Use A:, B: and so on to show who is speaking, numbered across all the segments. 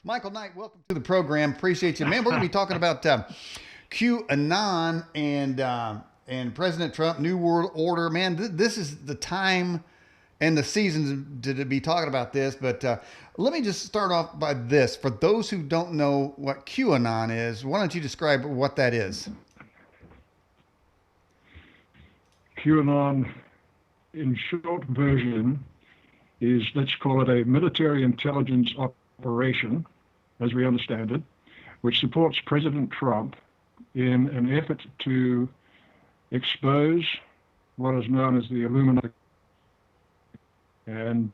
A: Michael Knight, welcome to the program. Appreciate you, man. We're going to be talking about QAnon and President Trump, New World Order. Man, this is the time and the season to be talking about this. But let me just start off by this. For those who don't know what QAnon is, why don't you describe what that is?
B: QAnon, in short version, is, let's call it, a military intelligence operation, as we understand it, which supports President Trump in an effort to expose what is known as the Illuminati and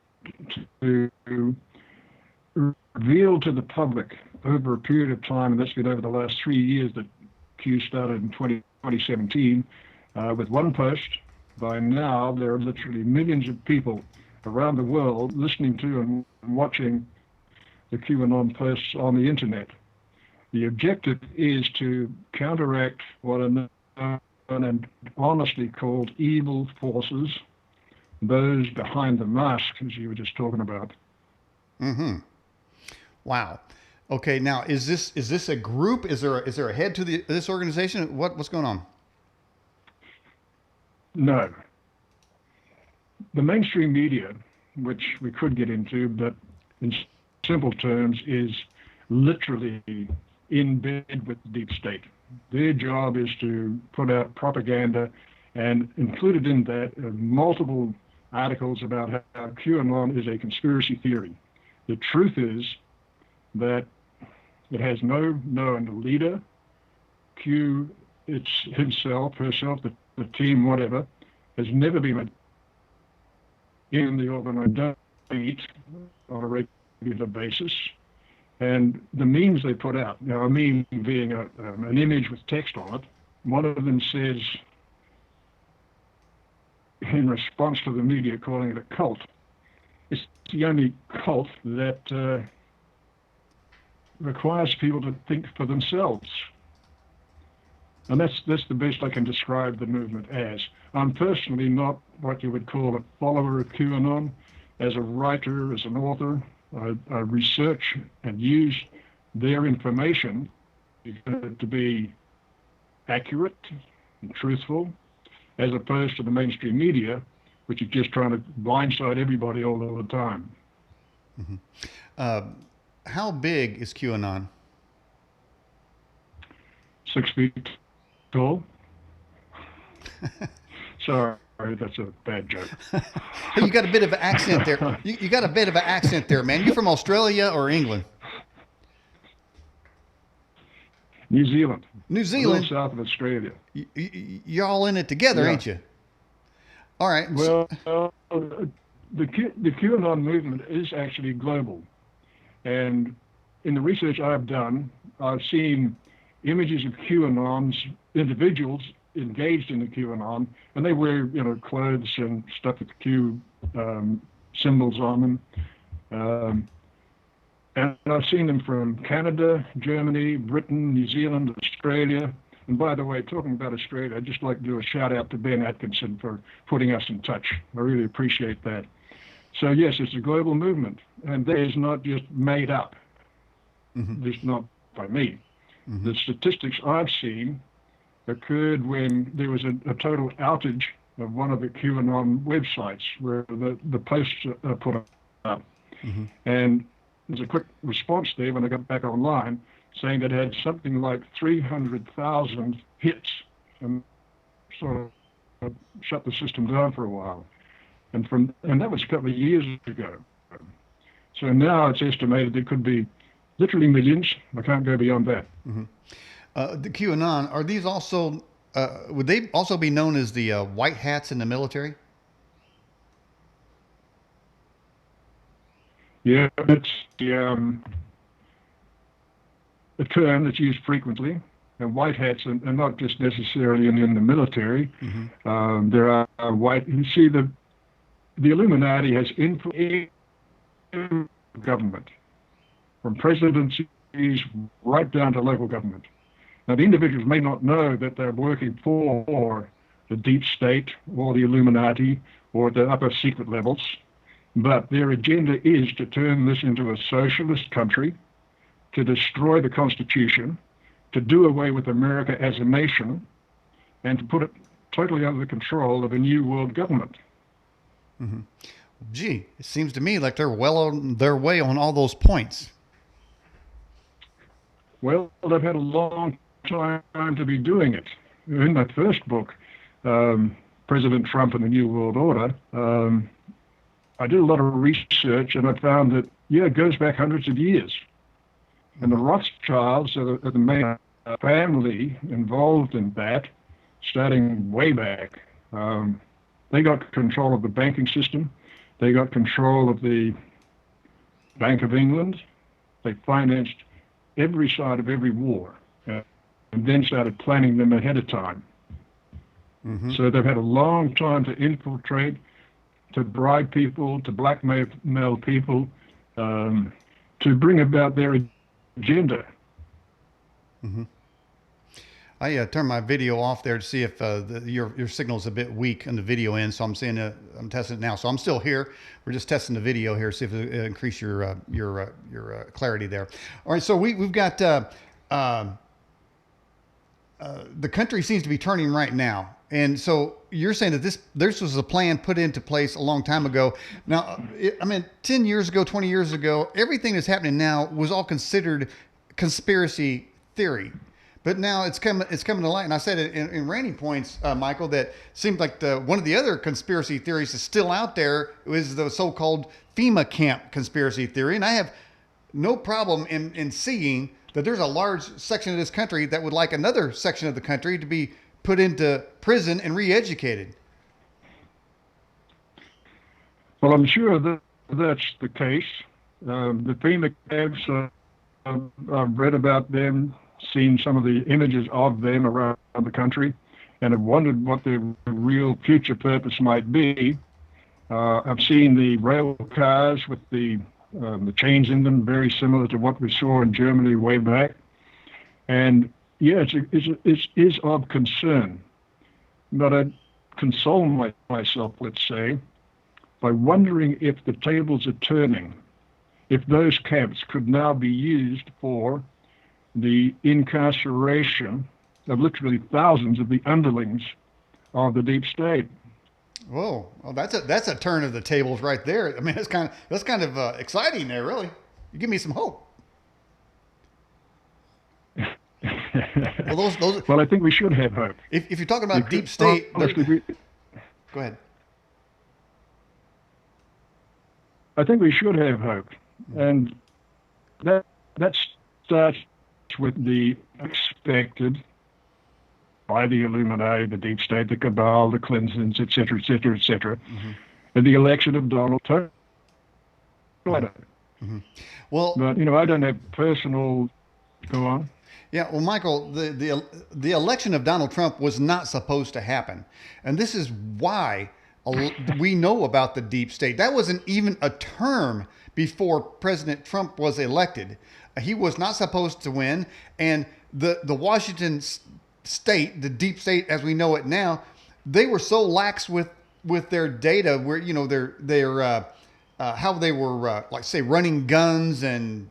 B: to reveal to the public over a period of time, and that's been over the last 3 years that Q started in 2017, with one post. By now, there are literally millions of people around the world listening to and watching the QAnon posts on the internet. The objective is to counteract what are known and honestly called evil forces, those behind the mask, as you were just talking about.
A: Mm-hmm. Wow. Okay. Now, is this a group? Is there a head to this organization? What's going on?
B: No. The mainstream media, which we could get into, but in simple terms, is literally in bed with the deep state. Their job is to put out propaganda, and included in that are multiple articles about how QAnon is a conspiracy theory. The truth is that it has no known leader. Q, it's himself, herself, the team, whatever, has never been in the organization on a regular basis. And the memes they put out, now a meme being an image with text on it, one of them says, in response to the media calling it a cult, it's the only cult that requires people to think for themselves. And that's the best I can describe the movement as. I'm personally not what you would call a follower of QAnon. As a writer, as an author, I research and use their information to be accurate and truthful, as opposed to the mainstream media, which is just trying to blindside everybody all the time.
A: Mm-hmm. How big is QAnon?
B: 6 feet tall. Sorry, that's a bad joke.
A: Hey, you got a bit of an accent there. You got a bit of an accent there, man. You from Australia or England?
B: New Zealand.
A: New
B: A
A: Zealand.
B: little south of Australia.
A: You're all in it together,
B: Yeah.
A: ain't you? All right.
B: Well, the QAnon movement is actually global. And in the research I've done, I've seen images of QAnons, individuals engaged in the QAnon, and they wear, clothes and stuff with Q symbols on them. And I've seen them from Canada, Germany, Britain, New Zealand, Australia. And by the way, talking about Australia, I'd just like to do a shout out to Ben Atkinson for putting us in touch. I really appreciate that. So yes, it's a global movement, and that is not just made up.
A: Mm-hmm.
B: It's not by me.
A: Mm-hmm.
B: The statistics I've seen occurred when there was a total outage of one of the QAnon websites where the posts are put up.
A: Mm-hmm.
B: And there's a quick response there when I got back online saying that it had something like 300,000 hits, and sort of shut the system down for a while. And that was a couple of years ago. So now it's estimated there could be literally millions. I can't go beyond that.
A: Mm-hmm. The QAnon, are these also, would they also be known as the white hats in the military?
B: Yeah, it's a term that's used frequently. And white hats are not just necessarily in the military.
A: Mm-hmm.
B: There are white, you see, the Illuminati has influenced government, from presidencies right down to local government. Now, the individuals may not know that they're working for the deep state or the Illuminati or the upper secret levels, but their agenda is to turn this into a socialist country to destroy the Constitution, to do away with America as a nation, and to put it totally under the control of a new world government.
A: Mm-hmm. Gee, it seems to me like they're well on their way on all those points.
B: Well, they've had a long time to be doing it. In my first book, President Trump and the New World Order, I did a lot of research, and I found that, it goes back hundreds of years. And the Rothschilds are the main family involved in that, starting way back. They got control of the banking system. They got control of the Bank of England. They financed every side of every war, and then started planning them ahead of time. Mm-hmm. So they've had a long time to infiltrate, to bribe people, to blackmail people, to bring about their agenda.
A: Mm-hmm. I turned my video off there to see if your signal is a bit weak on the video end. So I'm seeing I'm testing it now. So I'm still here. We're just testing the video here, see if it increase your clarity there. All right. So we've got the country seems to be turning right now, and so you're saying that this was a plan put into place a long time ago. Now, 10 years ago, 20 years ago, everything that's happening now was all considered conspiracy theory. But now it's coming to light, and I said it in Randy Points, Michael, that seemed like one of the other conspiracy theories that's still out there is the so-called FEMA camp conspiracy theory, and I have no problem in seeing that there's a large section of this country that would like another section of the country to be put into prison and re-educated.
B: Well, I'm sure that's the case. The FEMA camps, I've read about them, seen some of the images of them around the country, and have wondered what their real future purpose might be. I've seen the rail cars with the chains in them, very similar to what we saw in Germany way back. And it is of concern. But I console myself, let's say, by wondering if the tables are turning, if those camps could now be used for the incarceration of literally thousands of the underlings of the deep state.
A: Whoa, well, that's a turn of the tables right there. I mean, that's kind of exciting there, really. You give me some hope.
B: Well, I think we should have hope.
A: If you're talking about deep state, go ahead.
B: I think we should have hope, and that starts with the expected by the Illuminati, the deep state, the cabal, the Clintons, et cetera, et cetera, et cetera, and the election of Donald Trump.
A: Mm-hmm. Well,
B: but I don't have personal. Go on.
A: Yeah, well, Michael, the election of Donald Trump was not supposed to happen, and this is why we know about the deep state. That wasn't even a term before President Trump was elected. He was not supposed to win, and the Washington state, the deep state as we know it now, they were so lax with their data, where their how they were like say running guns and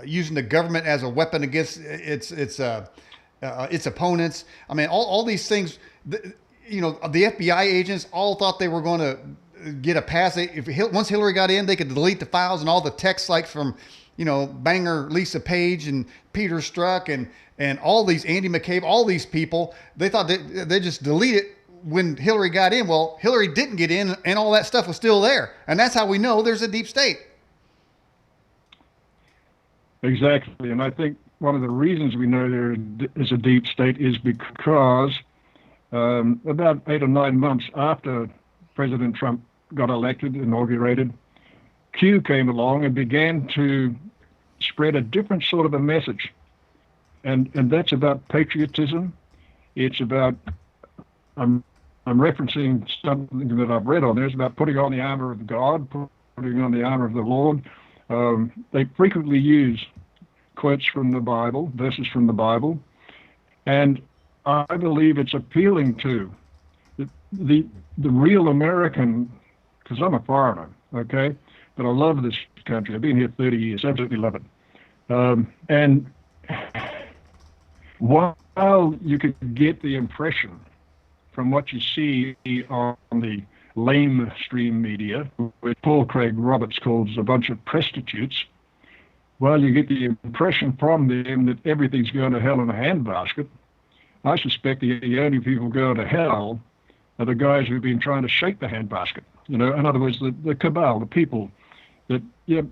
A: using the government as a weapon against its opponents. I mean, all these things. The FBI agents all thought they were going to get a pass. Once Hillary got in, they could delete the files and all the texts, like from Banger, Lisa Page, and Peter Strzok, and all these Andy McCabe, all these people. They thought they just delete it when Hillary got in. Well, Hillary didn't get in, and all that stuff was still there, and that's how we know there's a deep state.
B: Exactly, and I think one of the reasons we know there is a deep state is because about 8 or 9 months after President Trump got elected, inaugurated, Q came along and began to spread a different sort of a message. And that's about patriotism. It's about, I'm referencing something that I've read on there. It's about putting on the armor of God, putting on the armor of the Lord. They frequently use quotes from the Bible, verses from the Bible. And I believe it's appealing to the real American, because I'm a foreigner, okay? But I love this country. I've been here 30 years, absolutely love it. And while you could get the impression from what you see on the lamestream media, which Paul Craig Roberts calls a bunch of prostitutes, while you get the impression from them that everything's going to hell in a handbasket, I suspect the only people going to hell are the guys who've been trying to shake the handbasket. In other words, the cabal, the people that, the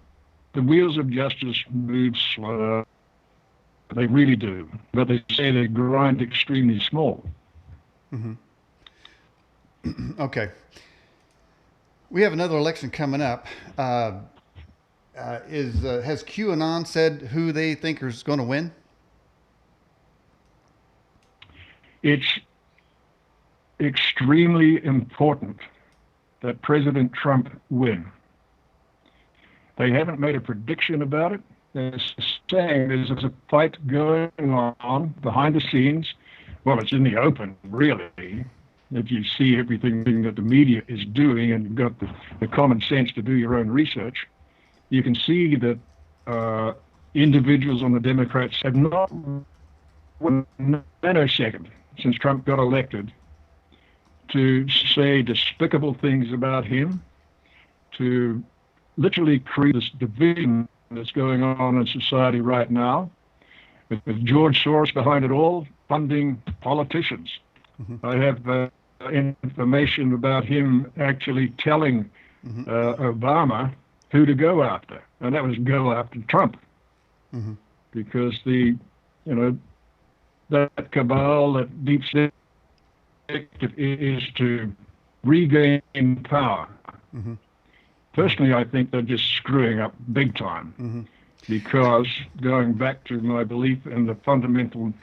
B: wheels of justice move slow. They really do. But they say they grind extremely small.
A: Mm-hmm. Okay. We have another election coming up. Has QAnon said who they think is going to win?
B: It's extremely important that President Trump win. They haven't made a prediction about it. They're saying there's a fight going on behind the scenes. Well, it's in the open, really. If you see everything that the media is doing and you've got the common sense to do your own research, you can see that individuals on the Democrats have not one nanosecond since Trump got elected to say despicable things about him, to literally create this division that's going on in society right now, with George Soros behind it all, funding politicians. Mm-hmm. I have information about him actually telling Obama who to go after, and that was go after Trump, because that cabal, that deep state is to regain power. Mm-hmm. Personally, I think they're just screwing up big time, because going back to my belief in the fundamental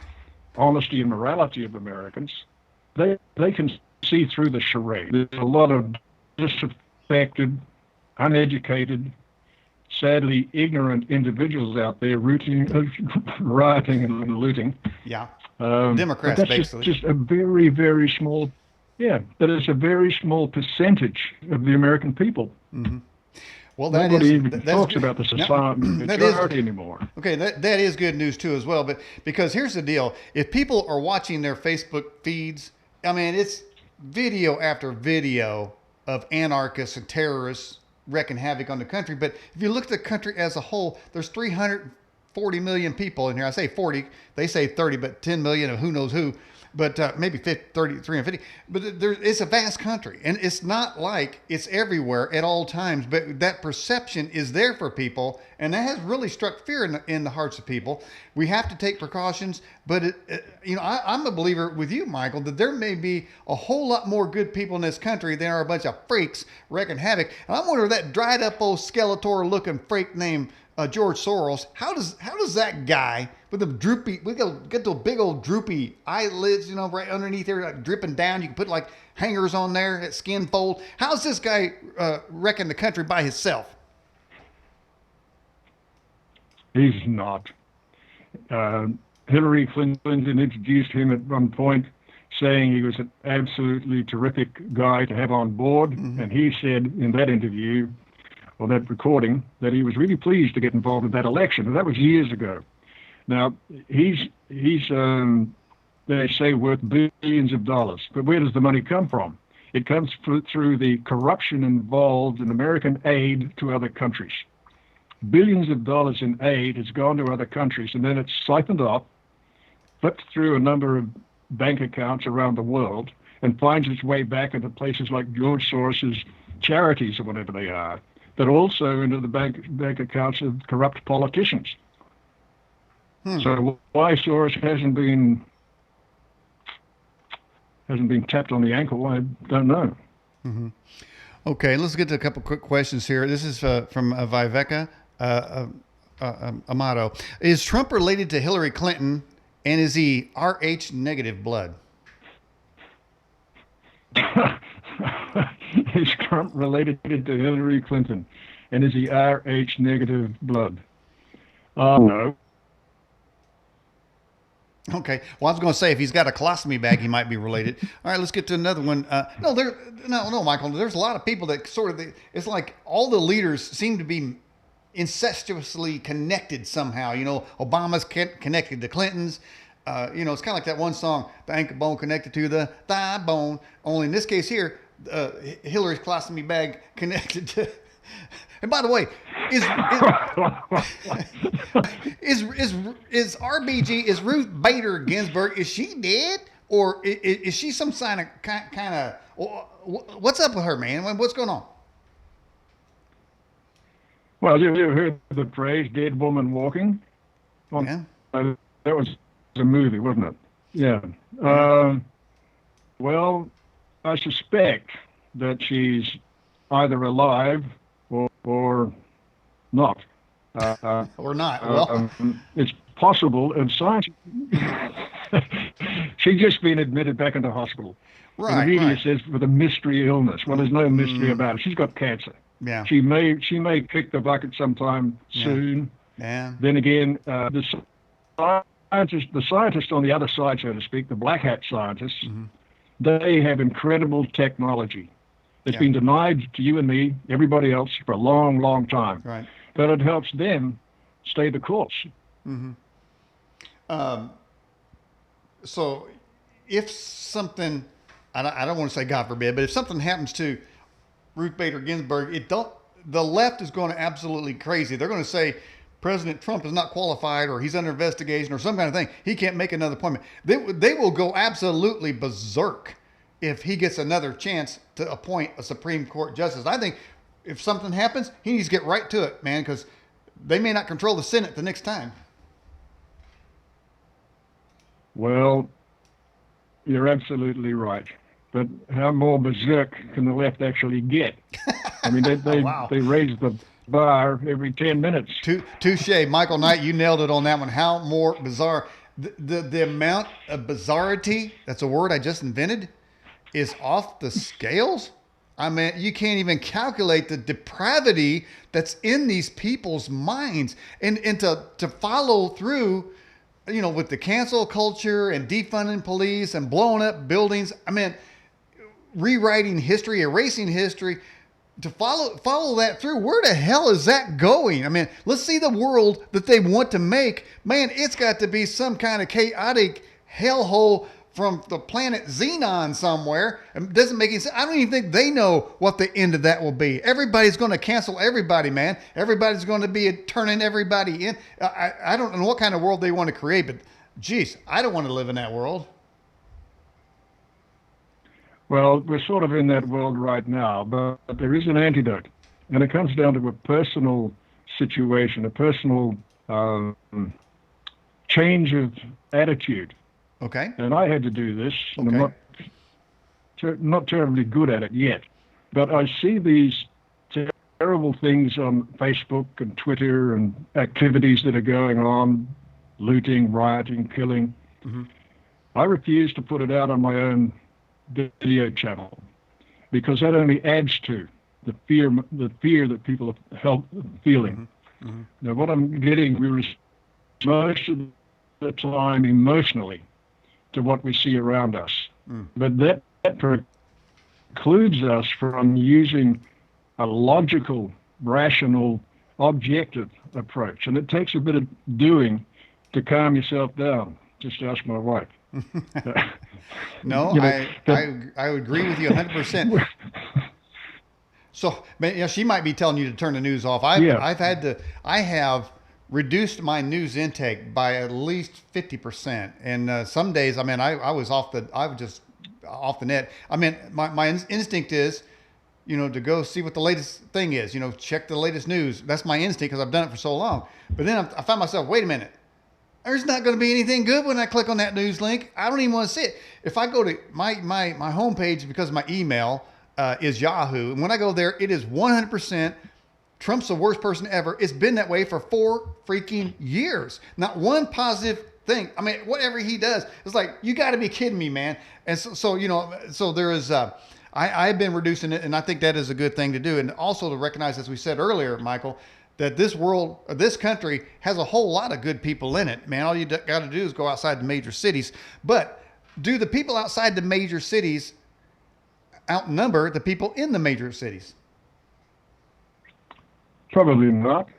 B: honesty and morality of Americans, they can see through the charade. There's a lot of disaffected, uneducated, sadly ignorant individuals out there rioting and looting.
A: Yeah, Democrats
B: that's
A: basically.
B: Just a very, very small. Yeah, that is a very small percentage of the American people.
A: Mm-hmm. Well,
B: nobody even talks about the majority anymore.
A: Okay, that is good news too as well. But because here's the deal: if people are watching their Facebook feeds, I mean, it's video after video of anarchists and terrorists wreaking havoc on the country. But if you look at the country as a whole, there's 340 million people in here. I say 40, they say 30, but 10 million of who knows who. But maybe 30, 350. But it's a vast country. And it's not like it's everywhere at all times. But that perception is there for people. And that has really struck fear in the hearts of people. We have to take precautions. But, I'm a believer with you, Michael, that there may be a whole lot more good people in this country than are a bunch of freaks wreaking havoc. And I wonder if that dried up old Skeletor-looking freak named George Soros, how does that guy with the droopy, we get those big old droopy eyelids, right underneath there, like dripping down. You can put like hangers on there, that skin fold. How's this guy wrecking the country by himself?
B: He's not. Hillary Clinton introduced him at one point, saying he was an absolutely terrific guy to have on board. Mm-hmm. And he said in that interview, or that recording, that he was really pleased to get involved in that election. And that was years ago. Now, he's they say, worth billions of dollars. But where does the money come from? It comes through the corruption involved in American aid to other countries. Billions of dollars in aid has gone to other countries, and then it's siphoned off, flipped through a number of bank accounts around the world, and finds its way back into places like George Soros's charities or whatever they are, but also into the bank accounts of corrupt politicians. So why Soros hasn't been tapped on the ankle, I don't know.
A: Mm-hmm. Okay, let's get to a couple quick questions here. This is from Viveka Amato. Is Trump related to Hillary Clinton, and is he Rh negative blood?
B: Is Trump related to Hillary Clinton, and is he Rh negative blood? No.
A: Okay. Well, I was going to say if he's got a colostomy bag, he might be related. All right, let's get to another one. No, Michael. There's a lot of people that it's like all the leaders seem to be incestuously connected somehow. You know, Obama's connected to Clinton's. You know, it's kind of like that one song, the ankle bone connected to the thigh bone. Only in this case here, Hillary's colostomy bag connected to. And by the way, is RBG, is Ruth Bader Ginsburg, is she dead, or is she some kind of what's up with her, man? What's going on?
B: Well, you ever heard the phrase "dead woman walking"?
A: Yeah.
B: That was a movie, wasn't it? Yeah. Well, I suspect that she's either alive or not.
A: Or not. Well,
B: it's possible, and science. She's just been admitted back into hospital.
A: Right.
B: And the media
A: Right.
B: says with a mystery illness. Well, there's no mystery about it. She's got cancer.
A: Yeah.
B: She may kick the bucket sometime soon.
A: Yeah.
B: Then again, the scientists on the other side, so to speak, the black hat scientists, they have incredible technology. It's been denied to you and me, everybody else, for a long, long time.
A: Right.
B: But it helps them stay the course.
A: So if something, I don't want to say God forbid, but if something happens to Ruth Bader Ginsburg, the left is going to absolutely crazy. They're going to say President Trump is not qualified, or he's under investigation, or some kind of thing. He can't make another appointment. They will go absolutely berserk if he gets another chance to appoint a Supreme Court justice. I think if something happens, he needs to get right to it, man, because they may not control the Senate the next time.
B: Well, you're absolutely right. But how more berserk can the left actually get? I mean,
A: Wow.
B: they raise the bar every 10 minutes.
A: Touche, Michael Knight, you nailed it on that one. How more bizarre. The amount of bizarrety, that's a word I just invented, is off the scales. I mean, you can't even calculate the depravity that's in these people's minds. And to follow through, you know, with the cancel culture and defunding police and blowing up buildings. I mean, rewriting history, erasing history, to follow that through. Where the hell is that going? I mean, let's see the world that they want to make. Man, it's got to be some kind of chaotic hellhole from the planet Xenon somewhere. It doesn't make any sense. I don't even think they know what the end of that will be. Everybody's going to cancel everybody, man. Everybody's going to be turning everybody in. I don't know what kind of world they want to create, but geez, I don't want to live in that world.
B: Well, we're sort of in that world right now, but there is an antidote. And it comes down to a personal situation, a personal change of attitude.
A: Okay.
B: And I had to do this, and
A: Okay.
B: I'm not terribly good at it yet. But I see these terrible things on Facebook and Twitter and activities that are going on, looting, rioting, killing. I refuse to put it out on my own video channel, because that only adds to the fear that people are feeling. Now, what I'm getting, we respond most of the time emotionally to what we see around us, but that precludes us from using a logical, rational, objective approach, and it takes a bit of doing to calm yourself down. Just ask my wife.
A: No,
B: You know,
A: I would agree with you 100%. So, man, you know, she might be telling you to turn the news off. I have reduced my news intake by at least 50%. And some days, I mean, I was just off the net. I mean, my instinct is, you know, to go see what the latest thing is, you know, check the latest news. That's my instinct because I've done it for so long. But then I found myself, wait a minute. There's not going to be anything good when I click on that news link. I don't even want to see it. If I go to my homepage, because my email is Yahoo, and when I go there, it is 100% Trump's the worst person ever. It's been that way for 4 freaking years. Not one positive thing. I mean, whatever he does, it's like, you got to be kidding me, man. And so you know, so there is, I've been reducing it, and I think that is a good thing to do. And also to recognize, as we said earlier, Michael, that this world, this country has a whole lot of good people in it, man. All you got to do is go outside the major cities. But do the people outside the major cities outnumber the people in the major cities?
B: Probably not.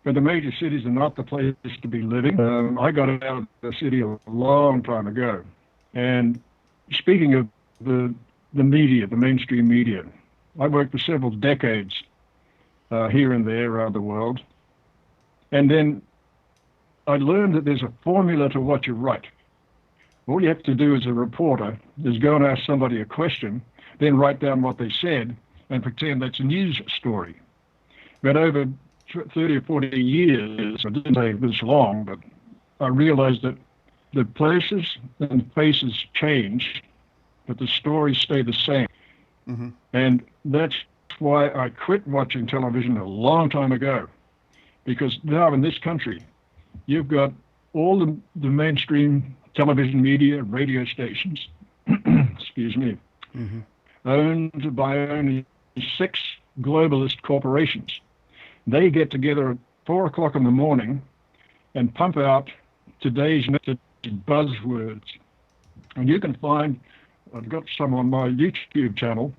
B: But the major cities are not the place to be living. I got out of the city a long time ago. And speaking of the media, the mainstream media, I worked for several decades here and there around the world. And then I learned that there's a formula to what you write. All you have to do as a reporter is go and ask somebody a question, then write down what they said and pretend that's a news story. But over 30 or 40 years, I didn't say this long, but I realized that the places and faces change, but the stories stay the same.
A: Mm-hmm.
B: And that's why I quit watching television a long time ago. Because now in this country, you've got all the mainstream television media, radio stations, excuse me,
A: mm-hmm.
B: owned by only 6 globalist corporations. They get together at 4 o'clock in the morning and pump out today's buzzwords. And you can find, I've got some on my YouTube channel,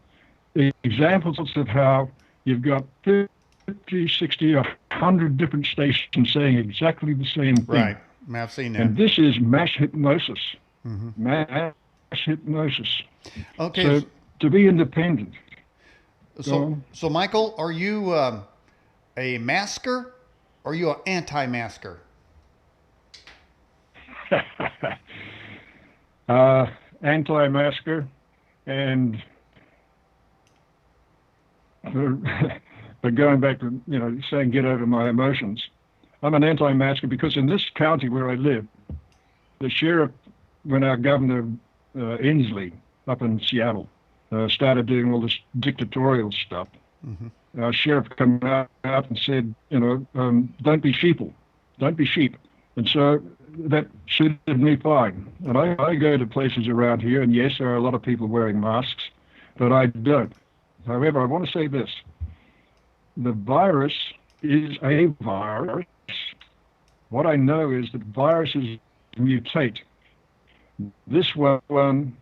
B: examples of how you've got 50, 60, 100 different stations saying exactly the same thing.
A: Right. I've seen that.
B: And this is mass hypnosis.
A: Mm-hmm.
B: Mass hypnosis.
A: Okay.
B: So to be independent.
A: So Michael, are you a masker or are you an anti-masker?
B: Anti-masker and but going back to, saying get over my emotions, I'm an anti-masker because in this county where I live, the sheriff, when our governor Inslee up in Seattle started doing all this dictatorial stuff,
A: mm-hmm.
B: Our sheriff came out and said, don't be sheeple, don't be sheep. And so that suited me fine. And I go to places around here, and yes, there are a lot of people wearing masks, but I don't. However, I want to say this. The virus is a virus. What I know is that viruses mutate. This one,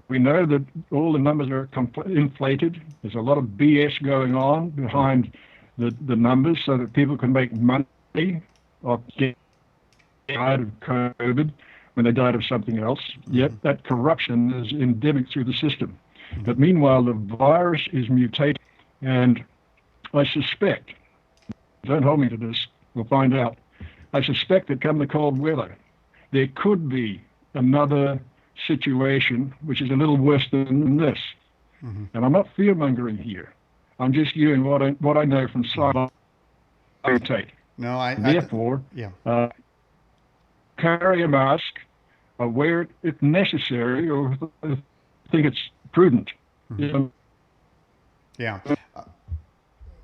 B: we know that all the numbers are inflated. There's a lot of BS going on behind the numbers so that people can make money off getting died of COVID when they died of something else. Yet that corruption is endemic through the system. But meanwhile, the virus is mutating. And I suspect, don't hold me to this, we'll find out. I suspect that come the cold weather, there could be another situation which is a little worse than this. Mm-hmm. And I'm not fear-mongering here. I'm just giving what I know from science.
A: No,
B: Therefore, carry a mask, wear it if necessary, or if think it's prudent.
A: Mm-hmm. Yeah.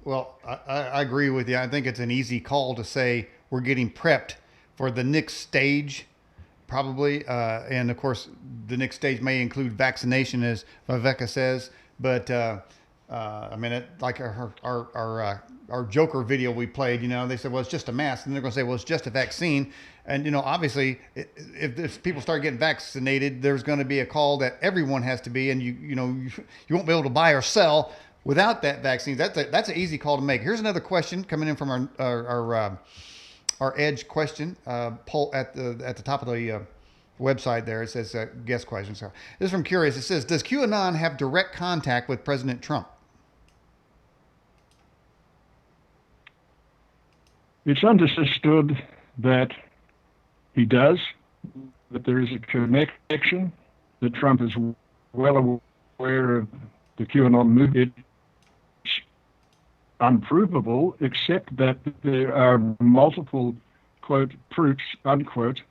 A: Well, I agree with you. I think it's an easy call to say we're getting prepped for the next stage, probably. And of course, the next stage may include vaccination, as Viveka says. But I mean, like our Joker video we played, they said, well, it's just a mask. And they're going to say, well, it's just a vaccine. And, obviously, if people start getting vaccinated, there's going to be a call that everyone has to be, and you won't be able to buy or sell without that vaccine. That's an easy call to make. Here's another question coming in from our Edge question poll at the top of the website there. It says guest questions. So this is from Curious. It says, does QAnon have direct contact with President Trump?
B: It's understood that he does, that there is a connection, that Trump is well aware of the QAnon movement. It's unprovable, except that there are multiple, quote, proofs, unquote,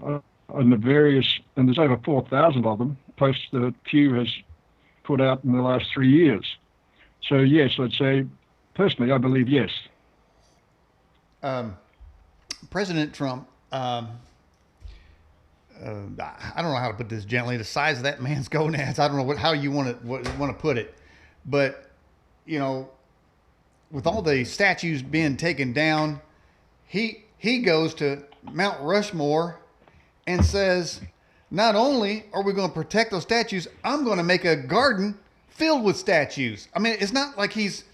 B: on the various, and there's over 4,000 of them, posts that Q has put out in the last 3 years. So yes, I'd say, personally, I believe yes.
A: President Trump, I don't know how to put this gently. The size of that man's gonads. I don't know how you want to put it, but with all the statues being taken down, he goes to Mount Rushmore and says, not only are we going to protect those statues, I'm going to make a garden filled with statues. I mean, it's not like he's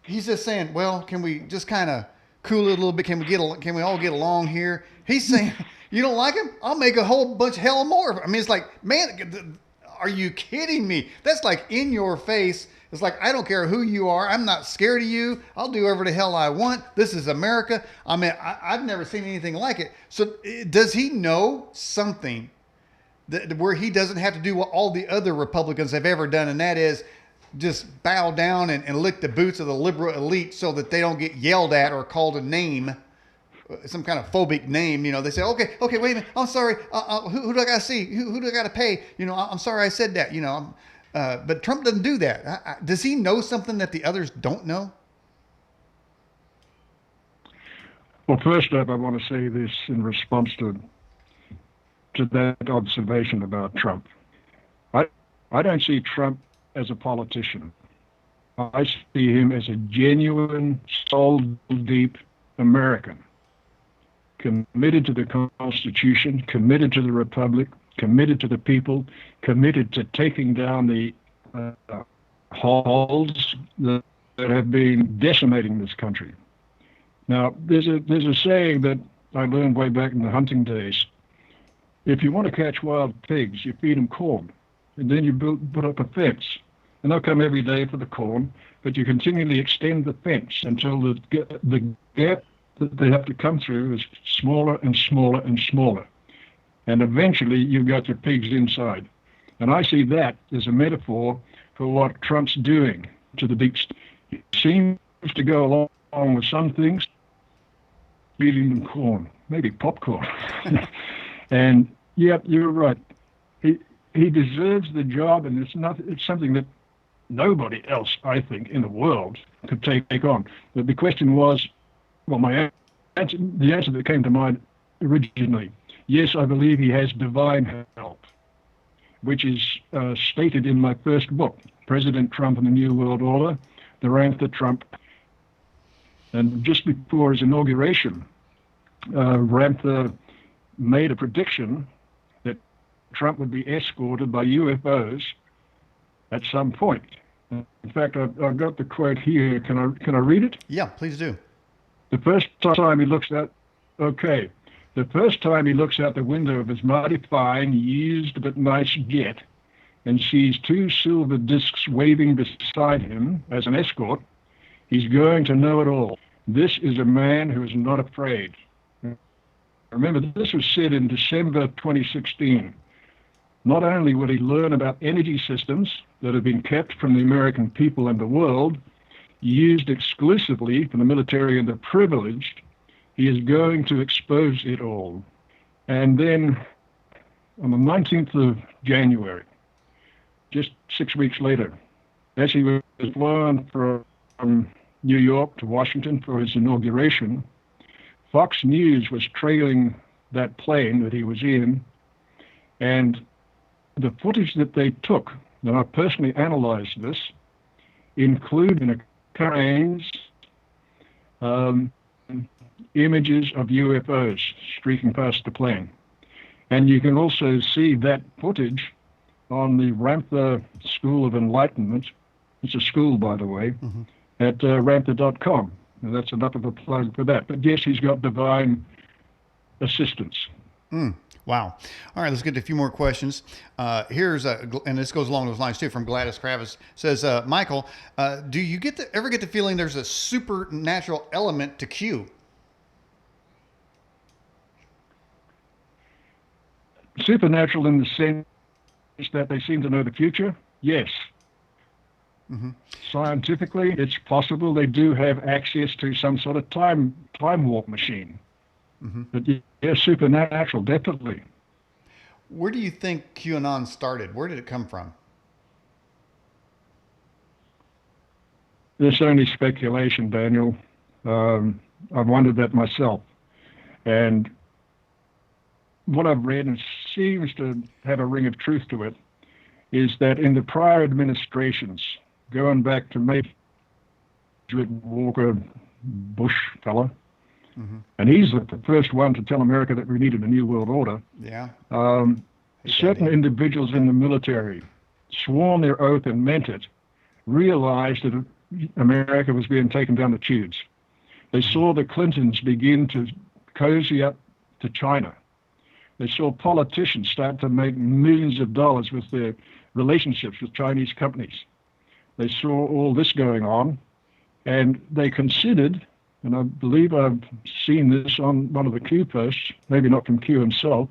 A: just saying, well, can we just kind of cool it a little bit. Can we all get along here? He's saying, you don't like him? I'll make a whole bunch of hell more. I mean, it's like, man, are you kidding me? That's like in your face. It's like, I don't care who you are. I'm not scared of you. I'll do whatever the hell I want. This is America. I mean, I've never seen anything like it. So does he know something where he doesn't have to do what all the other Republicans have ever done, and that is just bow down and lick the boots of the liberal elite so that they don't get yelled at or called a name, some kind of phobic name? You know, they say, okay, wait a minute. I'm sorry. Who do I got to see? Who do I got to pay? You know, I'm sorry I said that. You know, but Trump doesn't do that. Does he know something that the others don't know?
B: Well, first up, I want to say this in response to that observation about Trump. I don't see Trump as a politician. I see him as a genuine, soul-deep American, committed to the Constitution, committed to the Republic, committed to the people, committed to taking down the holes that have been decimating this country. Now, there's a saying that I learned way back in the hunting days. If you want to catch wild pigs, you feed them corn, and then you put up a fence. And they'll come every day for the corn, but you continually extend the fence until the gap that they have to come through is smaller and smaller and smaller. And eventually you've got your pigs inside. And I see that as a metaphor for what Trump's doing to the deep state. He seems to go along with some things, feeding them corn, maybe popcorn. And yeah, you're right. He deserves the job, and it's something that nobody else, I think, in the world could take on. But the question was, well, the answer that came to mind originally, yes, I believe he has divine help, which is stated in my first book, President Trump and the New World Order, the Reign of Trump. And just before his inauguration, Ramtha made a prediction that Trump would be escorted by UFOs at some point. In fact, I've got the quote here. Can I read it?
A: Yeah, please do.
B: The first time he looks out the window of his mighty fine, used but nice jet, and sees two silver discs waving beside him as an escort, he's going to know it all. This is a man who is not afraid. Remember, this was said in December 2016. Not only will he learn about energy systems that have been kept from the American people and the world, used exclusively for the military and the privileged, he is going to expose it all. And then on the 19th of January, just 6 weeks later, as he was flown from New York to Washington for his inauguration, Fox News was trailing that plane that he was in, and the footage that they took, and I personally analyzed this, included planes, images of UFOs streaking past the plane. And you can also see that footage on the Ramtha School of Enlightenment. It's a school, by the way, at ramtha.com. And that's enough of a plug for that. But yes, he's got divine assistance.
A: Wow. All right, let's get to a few more questions. Here's and this goes along those lines too, from Gladys Kravis. Says, Michael, do you ever get the feeling there's a supernatural element to Q?
B: Supernatural in the sense that they seem to know the future? Yes. Scientifically, it's possible they do have access to some sort of time warp machine. But yeah, supernatural, definitely.
A: Where do you think QAnon started? Where did it come from?
B: It's only speculation, Daniel. I've wondered that myself. And what I've read, and seems to have a ring of truth to it, is that in the prior administrations, going back to maybe Walker Bush fella, and he's the first one to tell America that we needed a new world order.
A: Yeah.
B: Certain individuals in the military sworn their oath and meant it, realized that America was being taken down the tubes. They saw the Clintons begin to cozy up to China. They saw politicians start to make millions of dollars with their relationships with Chinese companies. They saw all this going on, and they considered, and I believe I've seen this on one of the Q posts, maybe not from Q himself,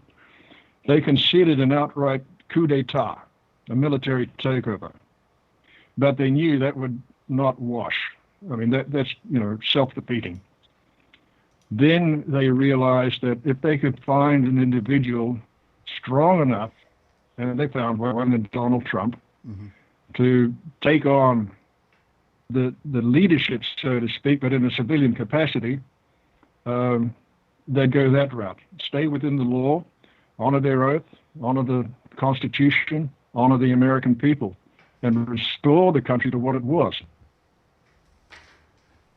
B: they considered an outright coup d'etat, a military takeover. But they knew that would not wash. I mean, that's self-defeating. Then they realized that if they could find an individual strong enough, and they found one in Donald Trump, to take on the leadership, so to speak, but in a civilian capacity, they'd go that route. Stay within the law, honor their oath, honor the Constitution, honor the American people, and restore the country to what it was.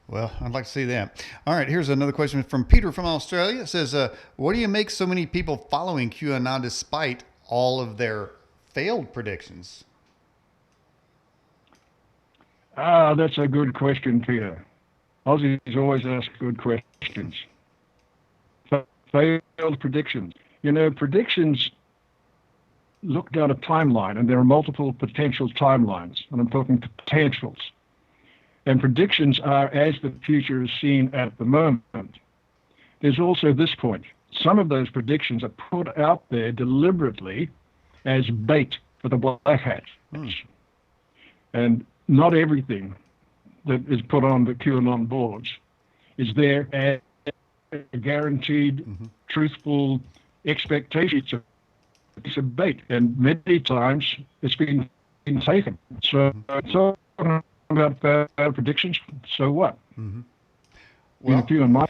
A: Well, I'd like to see that. All right, here's another question from Peter from Australia. It says, what do you make so many people following QAnon despite all of their failed predictions?
B: That's a good question, Peter. Aussies always ask good questions. Failed predictions. Predictions look down a timeline, and there are multiple potential timelines, and I'm talking potentials. And predictions are as the future is seen at the moment. There's also this point. Some of those predictions are put out there deliberately as bait for the black hats. And not everything that is put on the QAnon boards is there as a guaranteed, truthful expectation. It's a bait, and many times it's been taken. So it's all about bad predictions. So what?
A: Well,
B: if you and my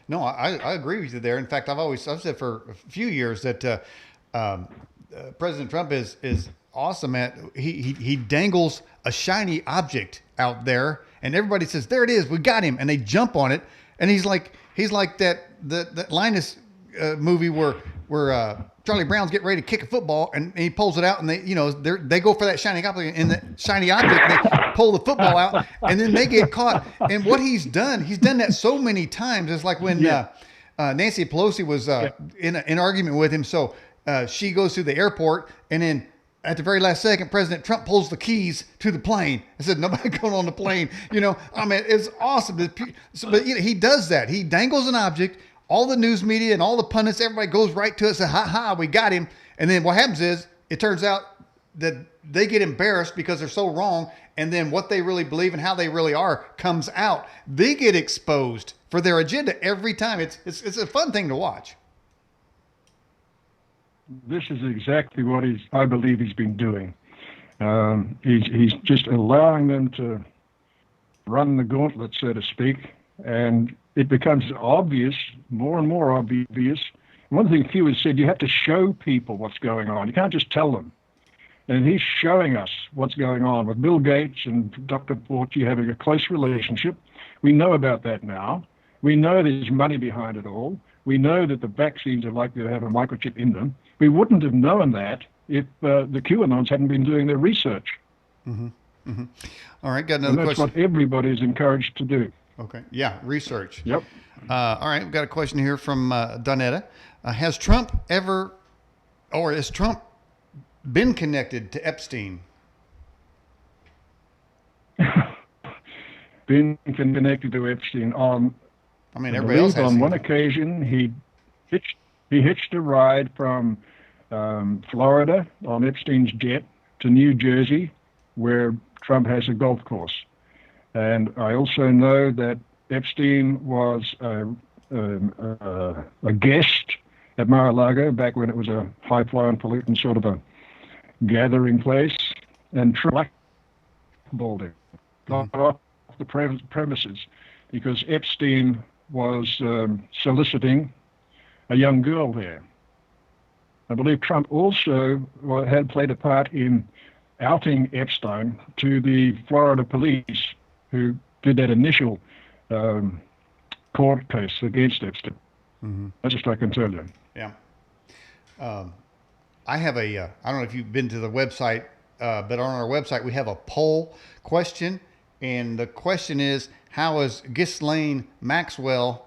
A: no, I agree with you there. In fact, I've said for a few years that President Trump is awesome at he dangles a shiny object out there, and everybody says, "There it is, we got him," and they jump on it, and he's like that Linus movie where Charlie Brown's getting ready to kick a football, and he pulls it out, and they go for that shiny object, and the shiny object, and they pull the football out, and then they get caught. And what he's done that so many times. It's like when Nancy Pelosi was in an argument with him. So she goes through the airport, and then at the very last second, President Trump pulls the keys to the plane. I said, nobody going on the plane. I mean, it's awesome. But he does that. He dangles an object. All the news media and all the pundits, everybody goes right to it and says, ha ha, we got him. And then what happens is it turns out that they get embarrassed because they're so wrong. And then what they really believe and how they really are comes out. They get exposed for their agenda every time. It's a fun thing to watch.
B: This is exactly what I believe he's been doing. He's just allowing them to run the gauntlet, so to speak, and it becomes obvious, more and more obvious. One thing Q has said, you have to show people what's going on. You can't just tell them. And he's showing us what's going on with Bill Gates and Dr. Fauci having a close relationship. We know about that now. We know there's money behind it all. We know that the vaccines are likely to have a microchip in them. We wouldn't have known that if the QAnons hadn't been doing their research.
A: All right, got another question.
B: That's what everybody is encouraged to do.
A: Okay. Yeah, research.
B: Yep.
A: All right, we've got a question here from Donetta. Has Trump been connected to Epstein?
B: Been connected to Epstein on.
A: I mean, everybody else has.
B: On one occasion, he hitched a ride from Florida on Epstein's jet to New Jersey, where Trump has a golf course. And I also know that Epstein was a guest at Mar-a-Lago back when it was a high-flying pollutant sort of a gathering place, and Trump blackballed him, got off the premises because Epstein was soliciting a young girl there. I believe Trump also had played a part in outing Epstein to the Florida police who did that initial court case against Epstein. That's just I can tell you.
A: Yeah. I have I don't know if you've been to the website, but on our website we have a poll question, And the question is, how is Ghislaine Maxwell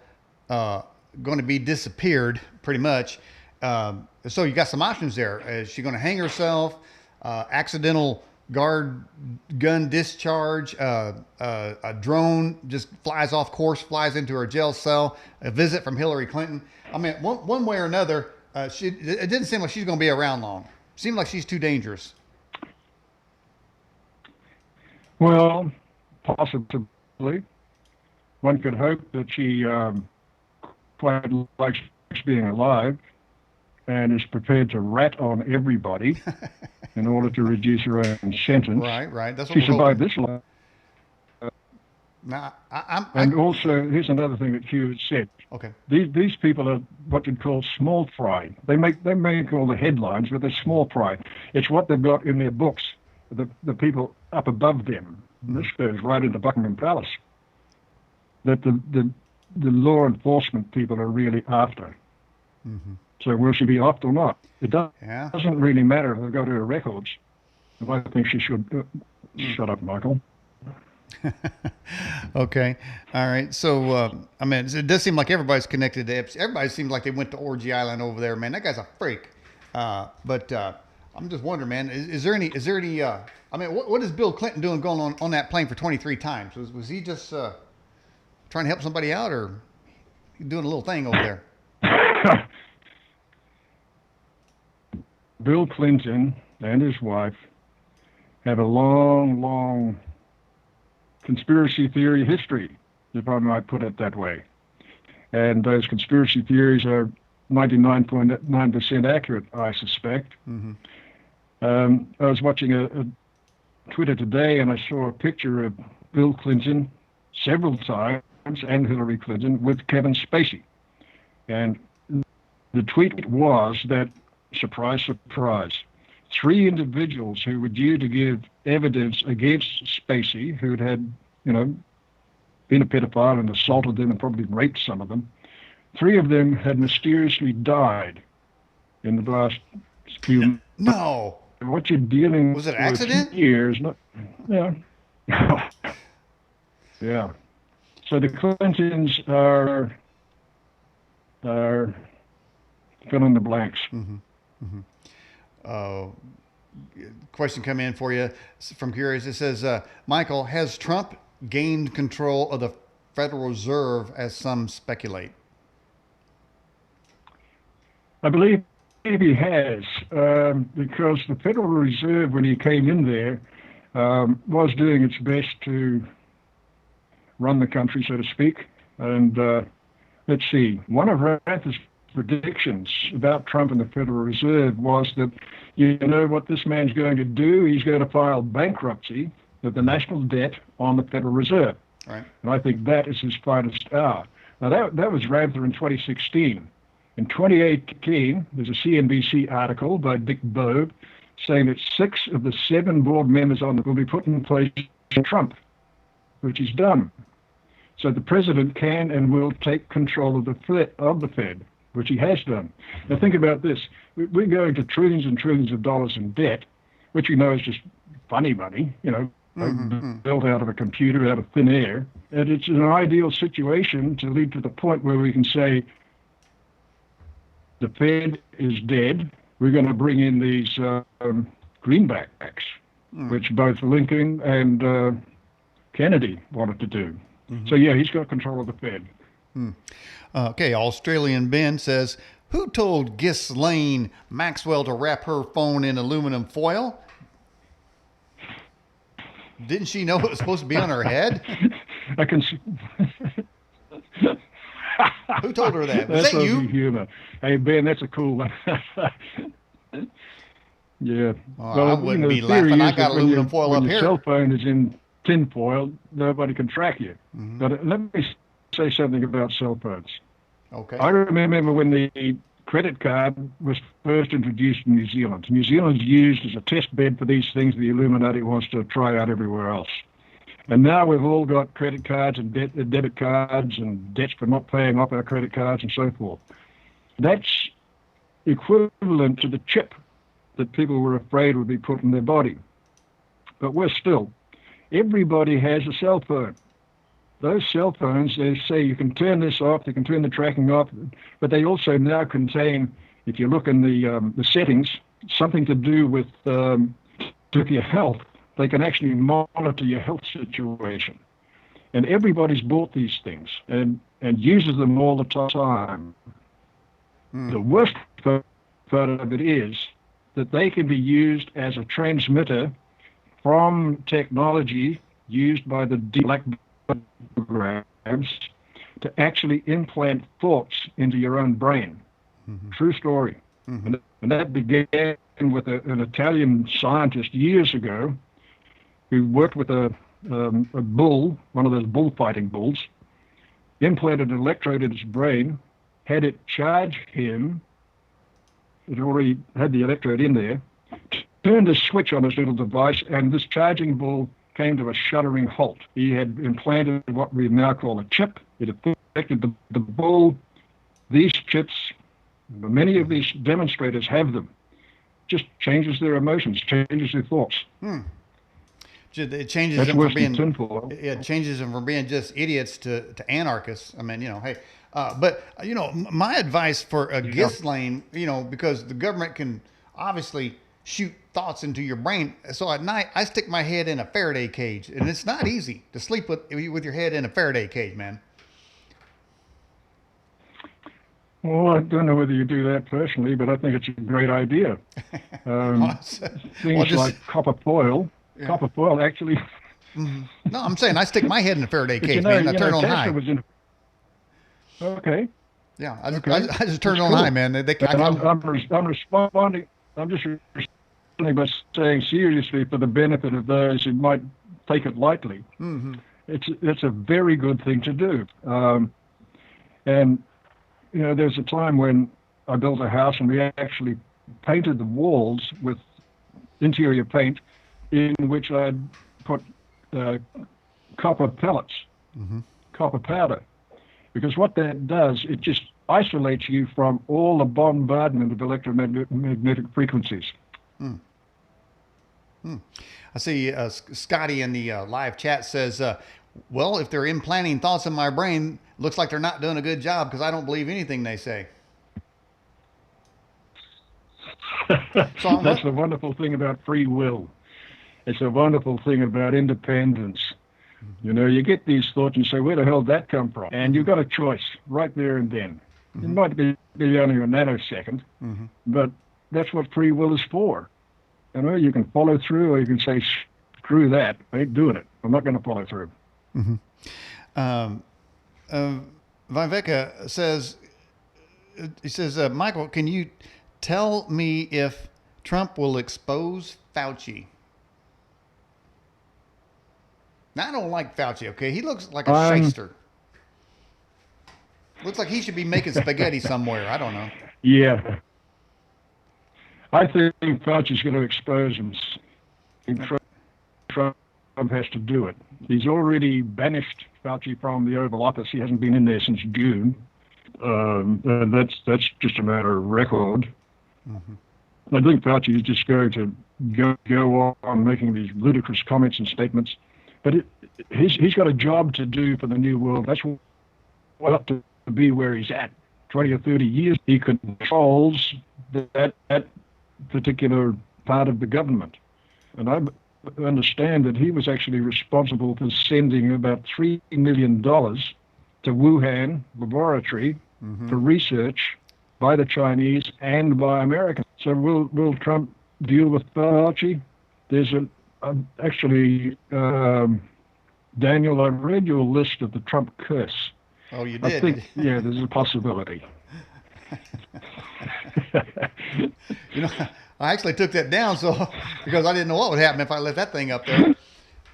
A: going to be disappeared, pretty much? So you got some options there. Is she going to hang herself? Accidental guard gun discharge? A drone just flies off course, flies into her jail cell? A visit from Hillary Clinton? I mean, one way or another, it didn't seem like she's going to be around long. Seemed like she's too dangerous.
B: Well, possibly. One could hope that she quite likes being alive and is prepared to rat on everybody in order to reduce her own sentence.
A: Right. That's what
B: she survived this life.
A: Now,
B: and also, here's another thing that Hugh has said.
A: Okay.
B: These people are what you'd call small fry. They make all the headlines, but they're small fry. It's what they've got in their books. The people up above them. Mm-hmm. This goes right into Buckingham Palace. That the law enforcement people are really after. Mm-hmm. So will she be off or not? It doesn't really matter if they've got her records. I think she should. Shut up, Michael.
A: Okay. All right. So, I mean, it does seem like everybody's connected to Epstein. Everybody seems like they went to Orgy Island over there, man. That guy's a freak. But I'm just wondering, man, is there any, I mean, what is Bill Clinton doing going on that plane for 23 times? Was he just trying to help somebody out, or doing a little thing over there?
B: Bill Clinton and his wife have a long conspiracy theory history, if I might put it that way. And those conspiracy theories are 99.9% accurate, I suspect. Mm-hmm. I was watching a Twitter today, and I saw a picture of Bill Clinton several times, and Hillary Clinton, with Kevin Spacey. And the tweet was that, surprise, surprise, 3 individuals who were due to give evidence against Spacey, who'd had, been a pedophile and assaulted them and probably raped some of them, 3 of them had mysteriously died in the last few months.
A: No.
B: What you're dealing
A: with... Was it an accident?
B: Years, yeah. Yeah. So the Clintons are fill in the blanks.
A: Mm-hmm. Mm-hmm. Question come in for you from Curious. It says, Michael, has Trump gained control of the Federal Reserve, as some speculate?
B: I believe he has, because the Federal Reserve, when he came in there, was doing its best to run the country, so to speak. And let's see, one of Rather's predictions about Trump and the Federal Reserve was that, you know what this man's going to do? He's going to file bankruptcy of the national debt on the Federal Reserve.
A: Right.
B: And I think that is his finest hour. Now, that was Rather in 2016. In 2018, there's a CNBC article by Dick Bowe saying that 6 of the 7 board members on it will be put in place by Trump, which is done. So the president can and will take control of the Fed, which he has done. Now think about this. We're going to trillions and trillions of dollars in debt, which we know is just funny money, built out of a computer, out of thin air. And it's an ideal situation to lead to the point where we can say, the Fed is dead. We're going to bring in these greenbacks, which both Lincoln and Kennedy wanted to do. Mm-hmm. So, yeah, he's got control of the Fed.
A: Okay, Australian Ben says, who told Ghislaine Maxwell to wrap her phone in aluminum foil? Didn't she know it was supposed to be on her head?
B: I can see.
A: Who told her that? Was
B: That's
A: that you?
B: Humor. Hey, Ben, that's a cool one. Yeah.
A: Well, I wouldn't be laughing. I got aluminum foil up here.
B: When your cell phone is in tin foil, nobody can track you. Mm-hmm. But let me say something about cell phones.
A: Okay.
B: I remember when the credit card was first introduced in New Zealand. New Zealand's used as a test bed for these things the Illuminati wants to try out everywhere else. And now we've all got credit cards and debit cards and debts for not paying off our credit cards and so forth. That's equivalent to the chip that people were afraid would be put in their body. But worse still, everybody has a cell phone. Those cell phones, they say you can turn this off, you can turn the tracking off, but they also now contain, if you look in the settings, something to do with your health. They can actually monitor your health situation. And everybody's bought these things and uses them all the time. The worst part of it is that they can be used as a transmitter from technology used by the black programs to actually implant thoughts into your own brain. True story. And that began with an Italian scientist years ago who worked with a bull, one of those bullfighting bulls, implanted an electrode in his brain, had it charge him. It already had the electrode in there, turned a switch on this little device, and this charging bull came to a shuddering halt. He had implanted what we now call a chip. It affected the bull. These chips, many of these demonstrators have them. Just changes their emotions, changes their thoughts.
A: It changes
B: That's
A: them
B: worse
A: from being
B: than tinfoil.
A: it changes them from being just idiots to anarchists. I mean, hey, but my advice for a Ghislaine, because the government can obviously shoot thoughts into your brain. So at night, I stick my head in a Faraday cage, and it's not easy to sleep with your head in a Faraday cage, man.
B: Well, I don't know whether you do that personally, but I think it's a great idea. Things like copper foil. Yeah. Copper foil, actually.
A: No, I'm saying I stick my head in a Faraday cage, man. I turn it on high.
B: Okay.
A: Yeah, I just turn it on high, man.
B: I'm responding. I'm just responding by saying seriously for the benefit of those who might take it lightly. It's a very good thing to do. And there's a time when I built a house and we actually painted the walls with interior paint, in which I'd put copper pellets, copper powder, because what that does, it just isolates you from all the bombardment of electromagnetic frequencies.
A: I see Scotty in the live chat says, well, if they're implanting thoughts in my brain, looks like they're not doing a good job because I don't believe anything they say.
B: That's the wonderful thing about free will. It's a wonderful thing about independence. You get these thoughts and say, where the hell did that come from? And you've got a choice right there and then. It might be only a nanosecond, but that's what free will is for. You can follow through, or you can say, screw that, I ain't doing it. I'm not going to follow through.
A: Viveka says, Michael, can you tell me if Trump will expose Fauci? Now, I don't like Fauci, okay? He looks like a shyster. Looks like he should be making spaghetti somewhere. I don't know.
B: Yeah. I think Fauci's going to expose him. Trump has to do it. He's already banished Fauci from the Oval Office. He hasn't been in there since June. And that's just a matter of record. I think Fauci is just going to go on making these ludicrous comments and statements. But he's got a job to do for the new world. That's what up to be where he's at. 20 or 30 years, he controls that particular part of the government. And I understand that he was actually responsible for sending about $3 million to Wuhan laboratory for research by the Chinese and by Americans. So will Trump deal with Fauci? There's actually, Daniel, I read your list of the Trump curse.
A: Oh, you did?
B: I think, yeah, there's a possibility.
A: I actually took that down because I didn't know what would happen if I left that thing up there.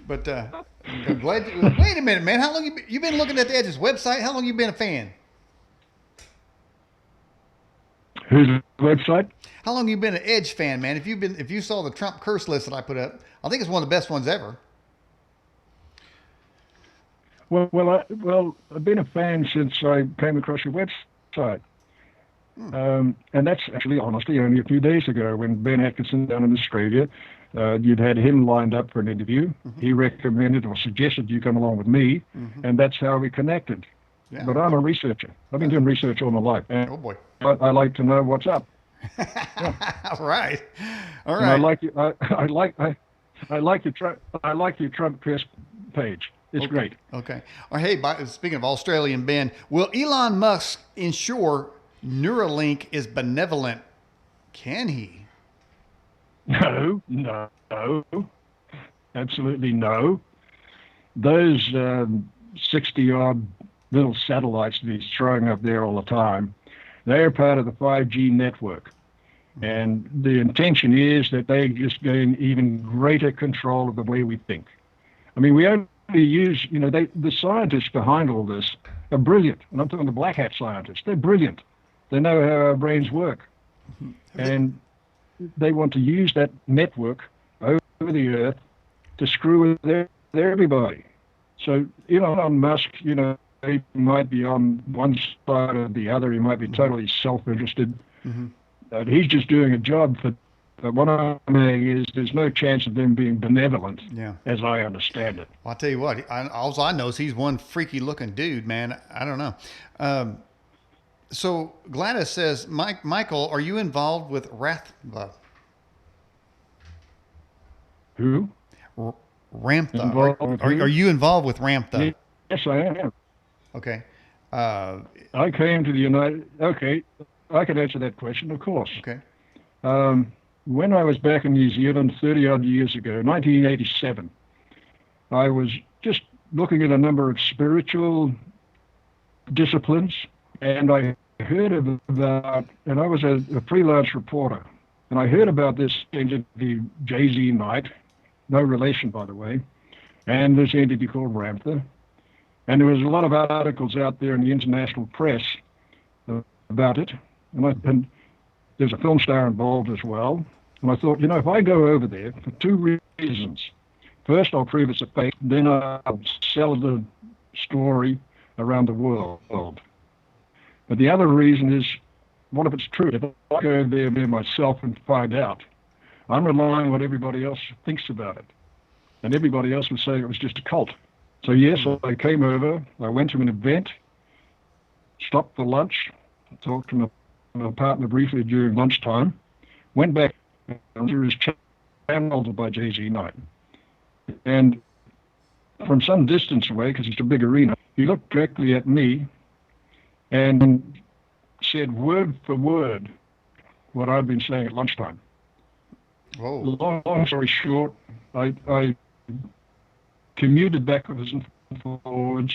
A: But I'm glad. Wait a minute, man. How long you been looking at the Edge's website? How long you been a fan?
B: Whose website?
A: How long you been an Edge fan, man? If you saw the Trump curse list that I put up, I think it's one of the best ones ever.
B: Well, I've been a fan since I came across your website. And that's actually, honestly, only a few days ago when Ben Atkinson down in Australia, you'd had him lined up for an interview. He recommended or suggested you come along with me, and that's how we connected.
A: Yeah.
B: But I'm a researcher. I've been doing research all my life. And
A: Oh boy.
B: I like to know what's up.
A: All right. All
B: And I
A: right.
B: like you. I like your Trump press page. It's great.
A: Okay. Hey, speaking of Australian Ben, will Elon Musk ensure Neuralink is benevolent? Can he?
B: No, absolutely no. Those 60-odd little satellites that he's throwing up there all the time, they're part of the 5G network. And the intention is that they just gain even greater control of the way we think. I mean, we only use, the scientists behind all this are brilliant. And I'm talking the black hat scientists. They're brilliant. They know how our brains work. And they want to use that network over the earth to screw with everybody. So Elon Musk, he might be on one side or the other. He might be totally self-interested. He's just doing a job for. But what I'm saying is, there's no chance of them being benevolent, as I understand it.
A: Well, I'll tell you what. All I know is he's one freaky-looking dude, man. I don't know. So Gladys says, Michael, are you involved with Rathva?
B: Who?
A: Ramtha. Are you involved with Ramtha?
B: Yes, I am.
A: Okay.
B: I came to the United. Okay, I can answer that question, of course.
A: Okay.
B: When I was back in New Zealand 30-odd years ago, 1987, I was just looking at a number of spiritual disciplines, and I heard about, and I was a freelance reporter, and I heard about this entity, Jay-Z Knight, no relation, by the way, and this entity called Ramtha. And there was a lot of articles out there in the international press about it, and there's a film star involved as well. And I thought, if I go over there for two reasons. First, I'll prove it's a fake. Then I'll sell the story around the world. But the other reason is, what if it's true? If I go there myself and find out, I'm relying on what everybody else thinks about it. And everybody else would say it was just a cult. So yes, I came over, I went to an event, stopped for lunch, talked to my partner briefly during lunchtime, went back, and he was channeled by Jay-Z Knight. And from some distance away, because it's a big arena, he looked directly at me and said word for word what I'd been saying at lunchtime.
A: Whoa.
B: Long story short, I commuted backwards and forwards.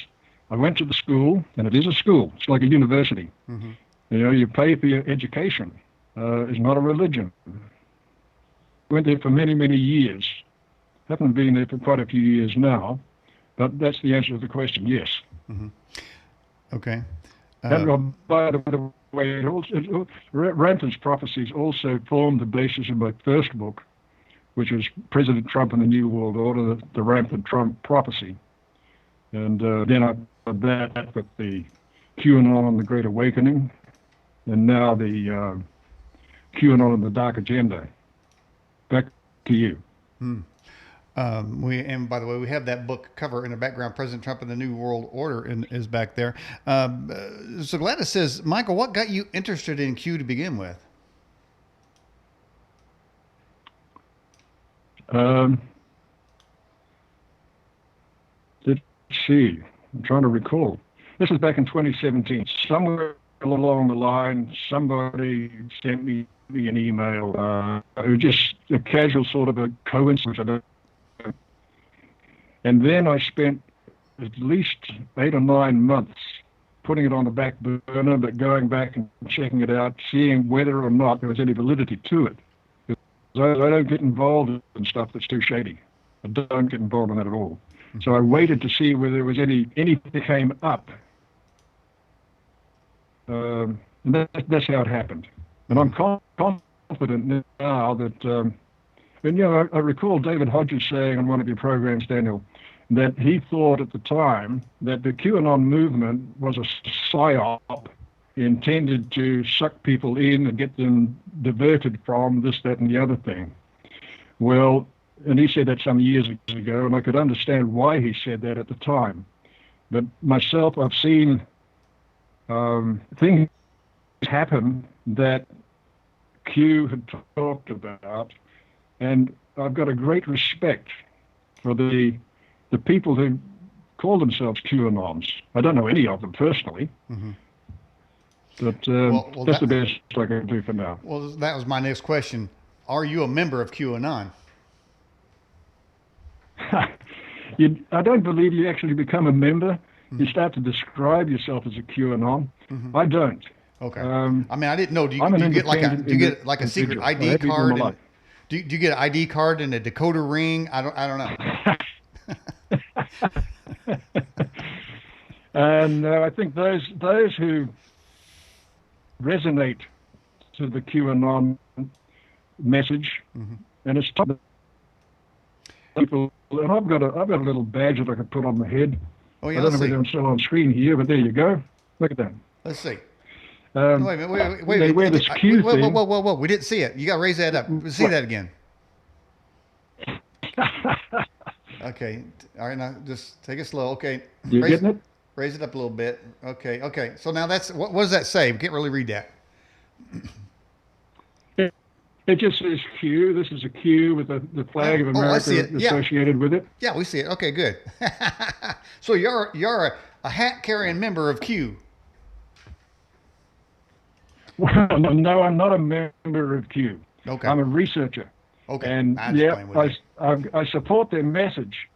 B: I went to the school, and it is a school. It's like a university. You pay for your education. It's not a religion. Went there for many, many years. Haven't been there for quite a few years now, but that's the answer to the question, yes.
A: Okay.
B: And by the way, Ramtha's prophecies also formed the basis of my first book, which was President Trump and the New World Order, the Rampant Trump Prophecy. And then I did that with the QAnon and the Great Awakening, and now the QAnon and the Dark Agenda. Back to you.
A: And by the way, we have that book cover in the background. President Trump and the New World Order is back there. So Gladys says, Michael, what got you interested in Q to begin with?
B: Let's see. I'm trying to recall. This was back in 2017. Somewhere along the line, somebody sent me an email. It was just a casual sort of a coincidence. And then I spent at least 8 or 9 months putting it on the back burner, but going back and checking it out, seeing whether or not there was any validity to it. Because I don't get involved in stuff that's too shady. I don't get involved in that at all. So I waited to see whether there was anything that came up. And that's how it happened. And I'm confident now that, I recall David Hodges saying on one of your programs, Daniel, that he thought at the time that the QAnon movement was a psyop intended to suck people in and get them diverted from this, that, and the other thing. Well, and he said that some years ago, and I could understand why he said that at the time. But myself, I've seen things happen that Q had talked about, and I've got a great respect for the people who call themselves QAnons. I don't know any of them personally, but that's the best I can do for now.
A: Well, that was my next question. Are you a member of QAnon?
B: I don't believe you actually become a member. You start to describe yourself as a QAnon. I don't.
A: Okay. I mean, I didn't know. Do you get like a secret ID card? And, do you get an ID card and a decoder ring? I don't know.
B: And I think those who resonate to the QAnon message, and it's top people. And I've got a little badge that I can put on my head.
A: Oh yeah.
B: I don't know whether I'm still on screen here, but there you go. Look at that.
A: Let's see. Wait a minute. Wait.
B: They wear this Q thing.
A: Whoa. We didn't see it. You got to raise that up. See that again. Okay. All right. Now just take it slow. Okay.
B: You getting it?
A: Raise it up a little bit. Okay. So now that's what does that say? We can't really read that.
B: It just says Q. This is a Q with the flag of America associated with it.
A: Yeah, we see it. Okay, good. So you're a hat carrying member of Q.
B: Well, no, I'm not a member of Q.
A: Okay.
B: I'm a researcher.
A: Okay.
B: And I support their message,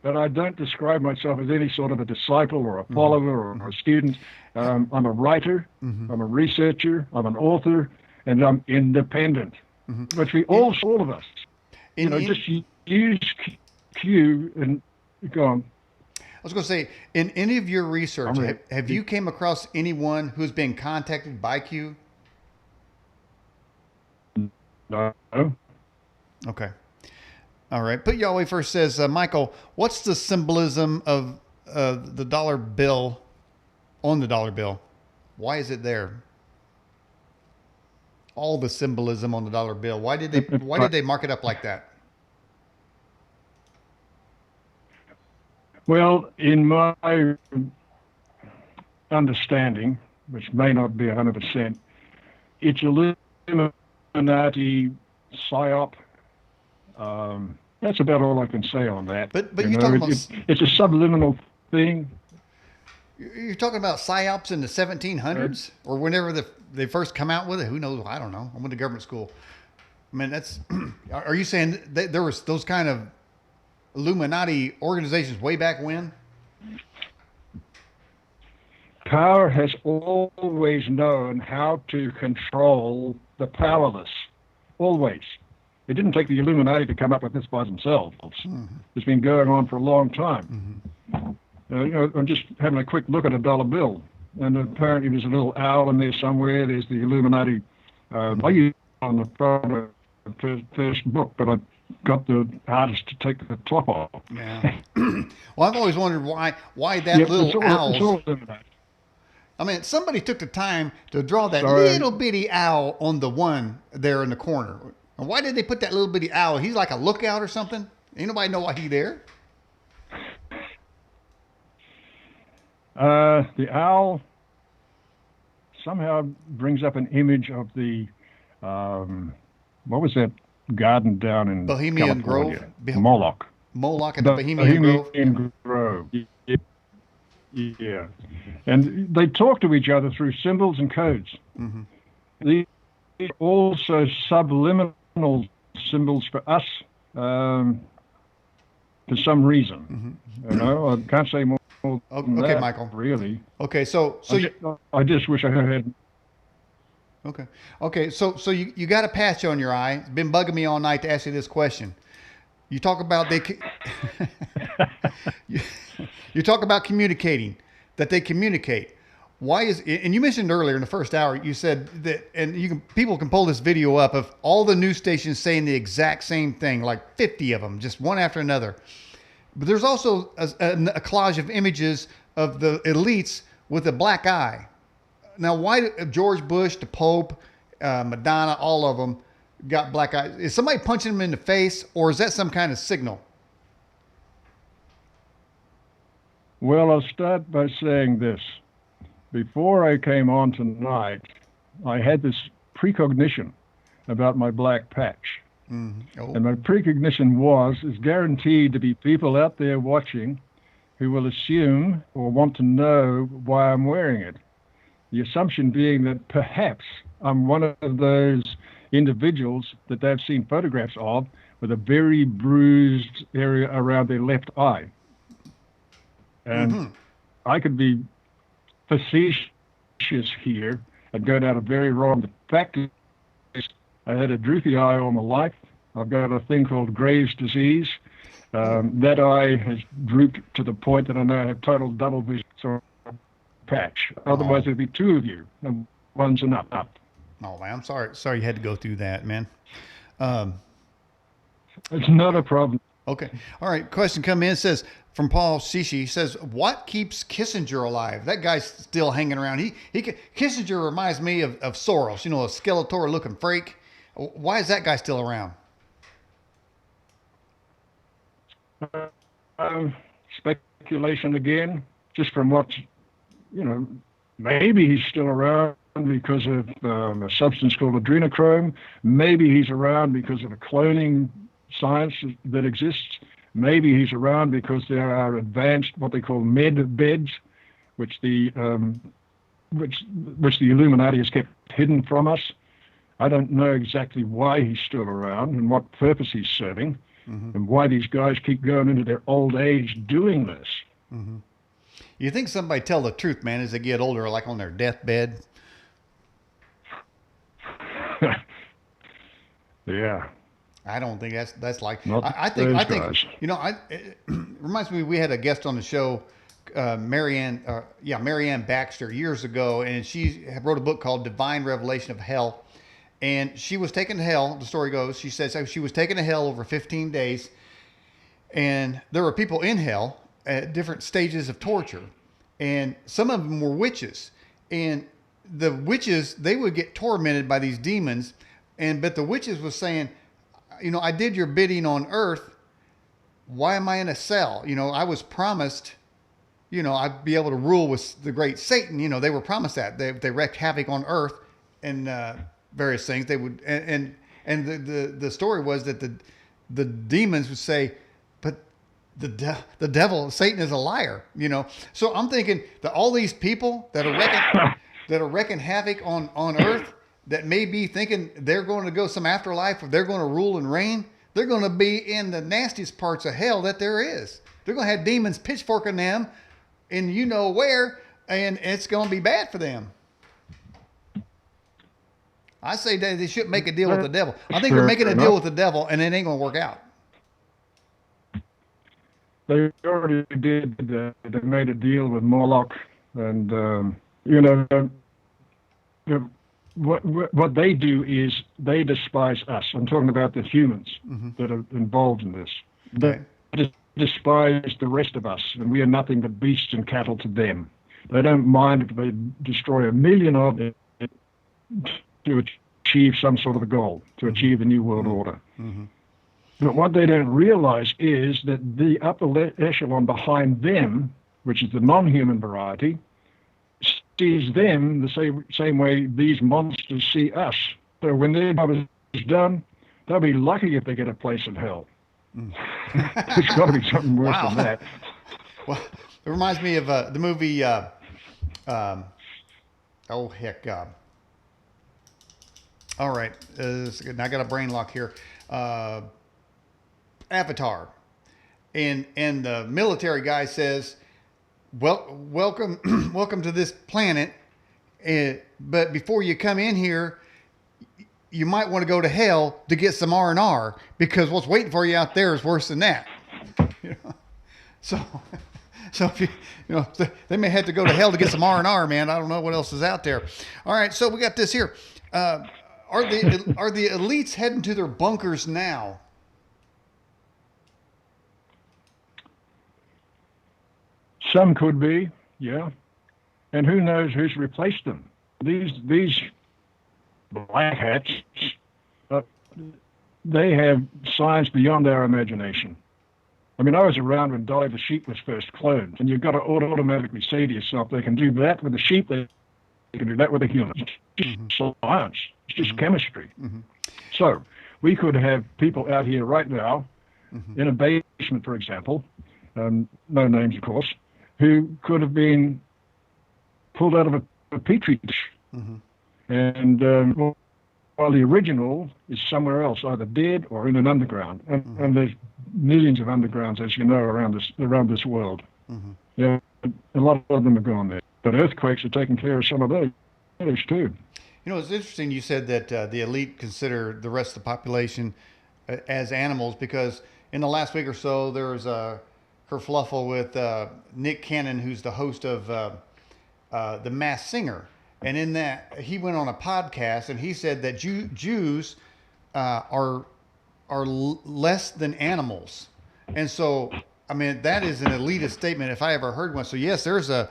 B: but I don't describe myself as any sort of a disciple or a follower or a student. I'm a writer. I'm a researcher. I'm an author, and I'm independent. Which all of us, just use Q and go on.
A: I was going to say, in any of your research, have you came across anyone who's been contacted by Q?
B: No.
A: Okay. All right. Put Yahweh First says, Michael, what's the symbolism of the dollar bill on the dollar bill? Why is it there? All the symbolism on the dollar bill. Why did they mark it up like that?
B: Well, in my understanding, which may not be 100%, it's Illuminati psyop. That's about all I can say on that.
A: But you're talking about
B: it's a subliminal thing.
A: You're talking about psyops in the 1700s or whenever they first come out with it. Who knows? I don't know. I went to government school. I mean, that's. Are you saying that there was those kind of Illuminati organizations way back when?
B: Power has always known how to control the powerless. Always. It didn't take the Illuminati to come up with this by themselves. It's been going on for a long time. I'm just having a quick look at a dollar bill, and apparently there's a little owl in there somewhere. There's the Illuminati. I used it on the front of the first book, but I got the artist to take the top off.
A: Yeah. Well, I've always wondered why that little owl. I mean, somebody took the time to draw that little bitty owl on the one there in the corner. And why did they put that little bitty owl? He's like a lookout or something? Ain't nobody know why he's there.
B: The owl somehow brings up an image of the, what was that garden down in
A: Bohemian
B: California?
A: Grove?
B: Moloch.
A: Moloch and the Bohemian
B: Grove. Yeah. And they talk to each other through symbols and codes. These are also subliminal symbols for us for some reason. I can't say more.
A: Okay, Michael.
B: Really?
A: Okay, so
B: I just wish I had.
A: Okay. So you got a patch on your eye. It's been bugging me all night to ask you this question. You talk about you talk about communicating, that they communicate. Why is, and you mentioned earlier in the first hour, you said that, and people can pull this video up of all the news stations saying the exact same thing, like 50 of them, just one after another. But there's also a collage of images of the elites with a black eye. Now, why did George Bush, the Pope, Madonna, all of them got black eyes? Is somebody punching them in the face, or is that some kind of signal?
B: Well, I'll start by saying this. Before I came on tonight, I had this precognition about my black patch.
A: Oh.
B: And my precognition is guaranteed to be people out there watching who will assume or want to know why I'm wearing it. The assumption being that perhaps I'm one of those individuals that they've seen photographs of with a very bruised area around their left eye. And I could be facetious here and go down a very wrong. The fact is, I had a droopy eye all my life. I've got a thing called Graves' disease. That eye has drooped to the point that I now have total double vision. So patch. Otherwise, there'd be two of you, and one's enough.
A: Oh man, I'm sorry. Sorry you had to go through that, man.
B: It's not a problem.
A: Okay. All right. Question come in. It says from Paul Shishi. Says, what keeps Kissinger alive? That guy's still hanging around. Kissinger reminds me of Soros, you know, a Skeletor looking freak. Why is that guy still around?
B: Speculation again, just from what, maybe he's still around because of a substance called adrenochrome. Maybe he's around because of a cloning science that exists. Maybe he's around because there are advanced, what they call med beds, which the Illuminati has kept hidden from us. I don't know exactly why he's still around and what purpose he's serving, and why these guys keep going into their old age doing this.
A: You think somebody tell the truth, man, as they get older, like on their deathbed?
B: Yeah.
A: I don't think that's like.
B: Not
A: I think
B: guys.
A: It reminds me, we had a guest on the show, Marianne Baxter, years ago, and she wrote a book called Divine Revelation of Hell. And she was taken to hell. The story goes, she says she was taken to hell over 15 days, and there were people in hell at different stages of torture, and some of them were witches, and the witches, they would get tormented by these demons, but the witches was saying, I did your bidding on earth. Why am I in a cell? I was promised, I'd be able to rule with the great Satan. They were promised that they wreaked havoc on earth and various things. They would, and the story was that the demons would say, but the devil, Satan, is a liar. So I'm thinking that all these people that are wrecking havoc on earth, that may be thinking they're going to go some afterlife, or they're going to rule and reign, they're going to be in the nastiest parts of hell that there is. They're going to have demons pitchforking them and where, and it's going to be bad for them. I say they shouldn't make a deal with the devil. I think they're making a deal with the devil, and it ain't going to work out.
B: They already did. They made a deal with Moloch, and what they do is they despise us. I'm talking about the humans that are involved in this.
A: Okay.
B: They despise the rest of us, and we are nothing but beasts and cattle to them. They don't mind if they destroy 1 million of them to achieve some sort of a goal, to achieve the New World Order. But what they don't realize is that the upper echelon behind them, which is the non-human variety, sees them the same way these monsters see us. So when their job is done, they'll be lucky if they get a place in hell. There's got to be something worse than that.
A: Well, it reminds me of the movie, all right, I got a brain lock here. Avatar. And the military guy says, welcome to this planet, but before you come in here, you might want to go to hell to get some R&R, because what's waiting for you out there is worse than that. So if they may have to go to hell to get some R&R, man. I don't know what else is out there. All right, so we got this here. Are the elites heading to their bunkers now?
B: Some could be, yeah. And who knows who's replaced them? these black hats, uh, they have science beyond our imagination. I mean, I was around when Dolly the sheep was first cloned, and you've got to automatically say to yourself, they can do that with the sheep, they can do that with the humans. It's just science. It's just chemistry. So we could have people out here right now, in a basement, for example, no names, of course, who could have been pulled out of a petri dish. And while the original is somewhere else, either dead or in an underground. And there's millions of undergrounds, as you know, around this world. Yeah, a lot of them are gone there. But earthquakes are taking care of some of those too.
A: You know, it's interesting you said that the elite consider the rest of the population as animals, because in the last week or so, there was a kerfluffle with Nick Cannon, who's the host of The Masked Singer. And in that, he went on a podcast and he said that Jews are less than animals. And so, I mean, that is an elitist statement if I ever heard one. So yes, there's a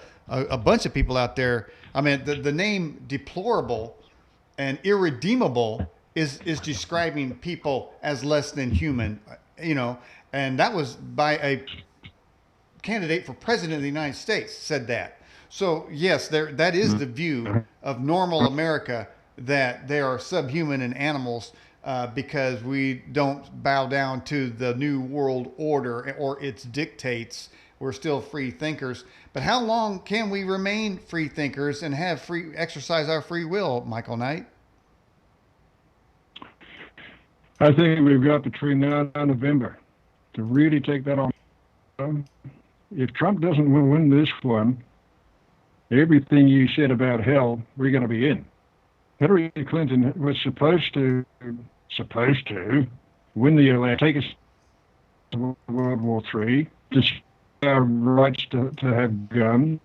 A: bunch of people out there. I mean, the name deplorable and irredeemable is describing people as less than human, you know, and that was by a candidate for president of the United States said that. So yes, that is the view of normal America, that they are subhuman and animals because we don't bow down to the New World Order or its dictates. We're still free thinkers. But how long can we remain free thinkers and exercise our free will, Michael Knight?
B: I think we've got between now and November to really take that on. If Trump doesn't win this one, everything you said about hell, we're going to be in. Hillary Clinton was supposed to win the election, take us to World War III, destroy our rights to have guns,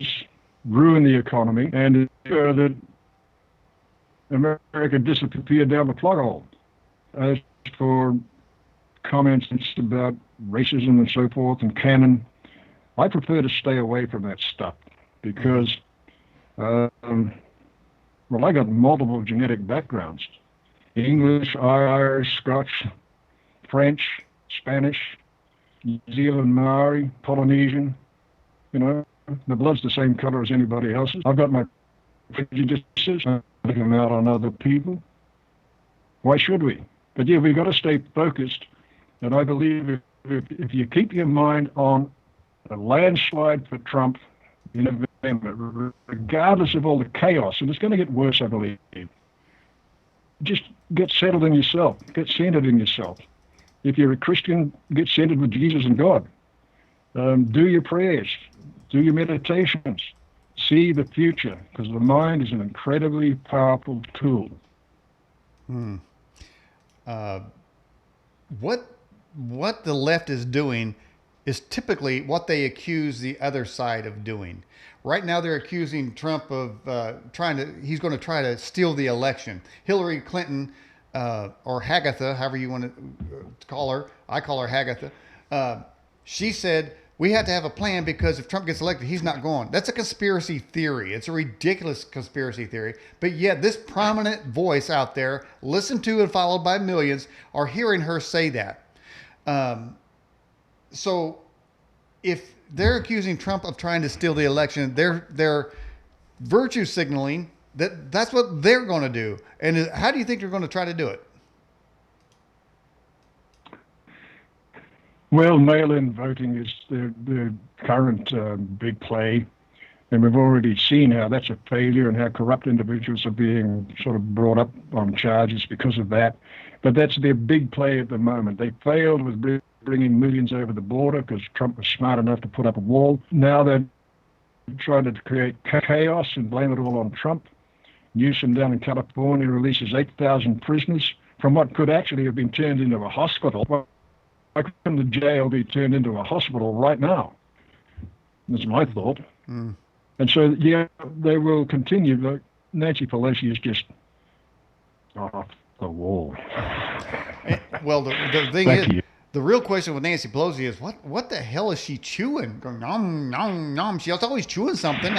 B: ruin the economy, and that America disappeared down the plug hole. As for comments about racism and so forth and Qanon, I prefer to stay away from that stuff because well, I got multiple genetic backgrounds. English, Irish, Scotch, French, Spanish, New Zealand, Maori, Polynesian. You know, the blood's the same color as anybody else's. I've got my prejudices. I take them out on other people. Why should we? But yeah, we've got to stay focused. And I believe if you keep your mind on a landslide for Trump in November, regardless of all the chaos, and it's going to get worse, I believe. Just get settled in yourself. Get centered in yourself. If you're a Christian, get centered with Jesus and God. Do your prayers. Do your meditations. See the future, because the mind is an incredibly powerful tool.
A: What the left is doing is typically what they accuse the other side of doing. Right now, they're accusing Trump of he's going to try to steal the election. Hillary Clinton, or Hagatha, however you want to call her, I call her Hagatha, she said, we have to have a plan because if Trump gets elected, he's not going. That's a conspiracy theory. It's a ridiculous conspiracy theory. But yet this prominent voice out there, listened to and followed by millions, are hearing her say that. So if they're accusing Trump of trying to steal the election, they're virtue signaling that's what they're going to do. And how do you think they're going to try to do it?
B: Well, mail-in voting is the current big play, and we've already seen how that's a failure and how corrupt individuals are being sort of brought up on charges because of that. But that's their big play at the moment. They failed with bringing millions over the border because Trump was smart enough to put up a wall. Now they're trying to create chaos and blame it all on Trump. Newsom down in California releases 8,000 prisoners from what could actually have been turned into a hospital. Why couldn't the jail be turned into a hospital right now? That's my thought. And so, yeah, they will continue. Nancy Pelosi is just off the wall.
A: Well, the thing
B: Back
A: is,
B: to you.
A: The real question with Nancy Pelosi is what the hell is she chewing? Going nom nom nom. She's always chewing something.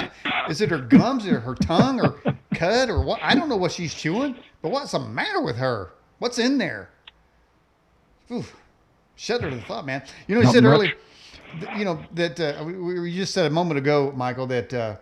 A: Is it her gums or her tongue or cud or what? I don't know what she's chewing. But what's the matter with her? What's in there? Oof. Shudder to the thought, man. You know, you
B: Not
A: said
B: much.
A: earlier, that we just said a moment ago, Michael, that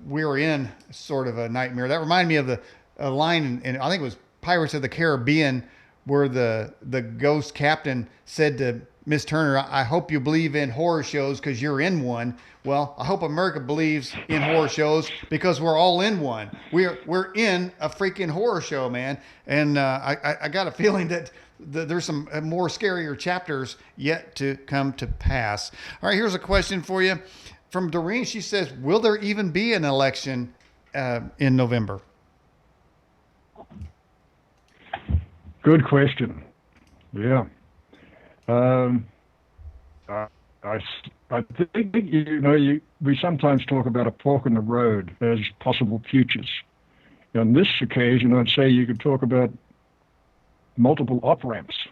A: we were in sort of a nightmare. That reminded me of the a line, and I think it was Pirates of the Caribbean, where the ghost captain said to Miss Turner, "I hope you believe in horror shows because you're in one." Well, I hope America believes in horror shows because we're all in one. We're in a freaking horror show, man. And I got a feeling that there's some more scarier chapters yet to come to pass. All right, here's a question for you from Doreen. She says, "Will there even be an election in November?"
B: Good question. Yeah. I think, we sometimes talk about a fork in the road as possible futures. On this occasion, I'd say you could talk about multiple off-ramps,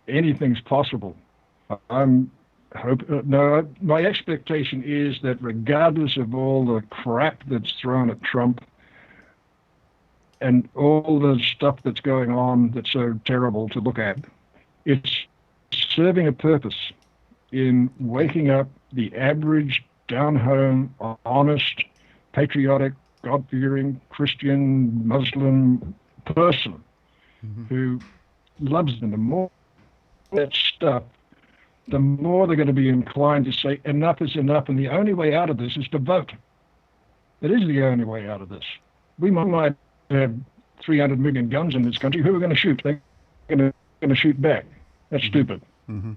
B: anything's possible. My expectation is that regardless of all the crap that's thrown at Trump and all the stuff that's going on that's so terrible to look at, it's serving a purpose in waking up the average, down-home, honest, patriotic, God-fearing, Christian, Muslim person who loves them. The more that stuff, the more they're going to be inclined to say enough is enough, and the only way out of this is to vote. It is the only way out of this. We might have 300 million guns in this country. Who are going to shoot? They're going to shoot back. That's stupid.
A: Mm-hmm.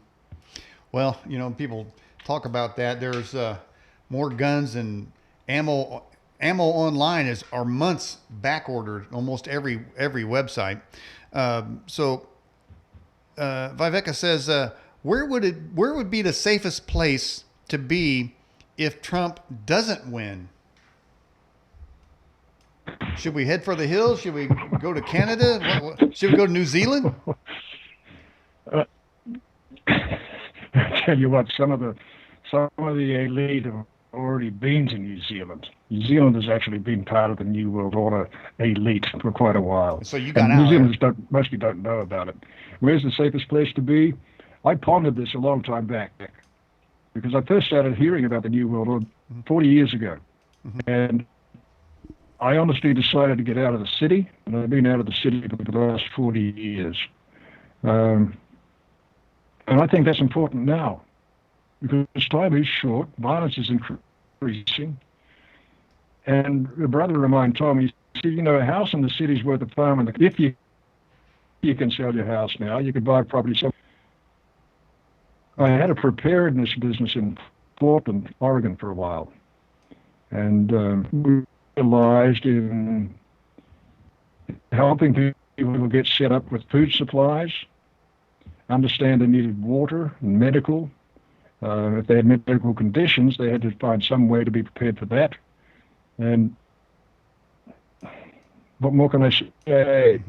A: Well, people talk about that. There's more guns and ammo online are months back ordered almost every website. So Viveka says, where would be the safest place to be if Trump doesn't win? Should we head for the hills? Should we go to Canada? Should we go to New Zealand?
B: I tell you what, some of the elite have already been to New Zealand. New Zealand has actually been part of the New World Order elite for quite a while.
A: So you got
B: and
A: out.
B: New Zealanders mostly don't know about it. Where's the safest place to be? I pondered this a long time back because I first started hearing about the New World Order 40 years ago. And I honestly decided to get out of the city, and I've been out of the city for the last 40 years. And I think that's important now because time is short, violence is increasing. And a brother of mine told me, he said, a house in the city is worth a farm. And if you can sell your house now, you could buy property. So I had a preparedness business in Portland, Oregon for a while. And we realized in helping people get set up with food supplies, understand they needed water and medical. If they had medical conditions, they had to find some way to be prepared for that. And what more can I say?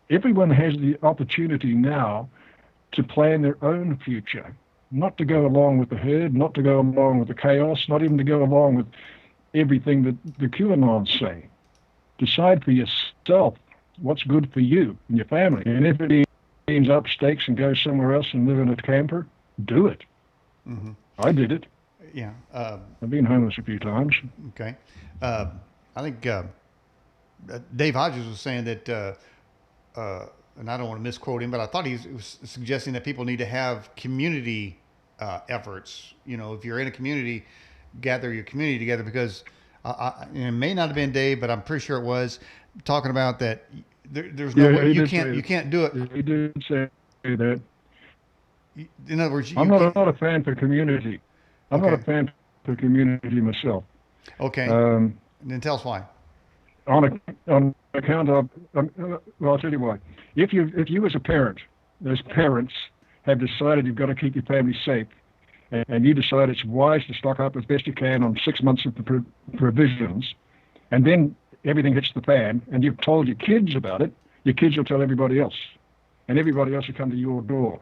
B: Everyone has the opportunity now to plan their own future, not to go along with the herd, not to go along with the chaos, not even to go along with everything that the QAnons say. Decide for yourself what's good for you and your family. And if it means up stakes and go somewhere else and live in a camper, do it. I did it.
A: Yeah.
B: I've been homeless a few times.
A: Okay. I think Dave Hodges was saying that, and I don't want to misquote him, but I thought he was suggesting that people need to have community efforts. If you're in a community, gather your community together because it may not have been Dave, but I'm pretty sure it was talking about that. There's no way you can't do it.
B: He did say that.
A: In other words,
B: I'm not a fan for community. I'm not a fan for community myself.
A: Okay. Then tell us why.
B: On account of, I'll tell you why. If you as a parent, as parents, have decided you've got to keep your family safe, and you decide it's wise to stock up as best you can on 6 months of provisions, and then everything hits the fan, and you've told your kids about it, your kids will tell everybody else, and everybody else will come to your door.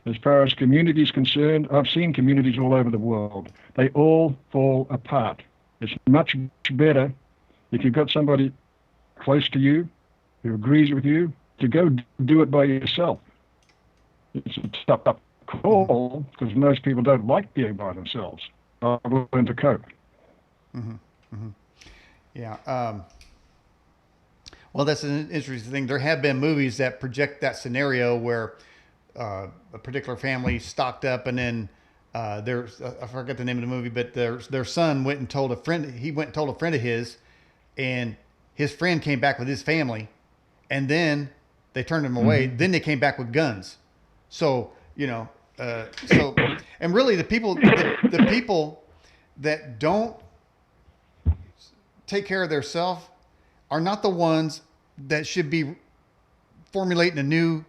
B: As far as community is concerned, I've seen communities all over the world. They all fall apart. It's much better if you've got somebody close to you who agrees with you to go do it by yourself. It's a tough call because most people don't like being by themselves. I've learned to cope.
A: Mm-hmm. Mm-hmm. Yeah. Well, that's an interesting thing. There have been movies that project that scenario where a particular family stocked up, and then there's I forget the name of the movie, but their son went and told a friend. He went and told a friend of his, and his friend came back with his family, and then they turned him away.
B: Mm-hmm.
A: Then they came back with guns. So and really the people that don't take care of themselves are not the ones that should be formulating a new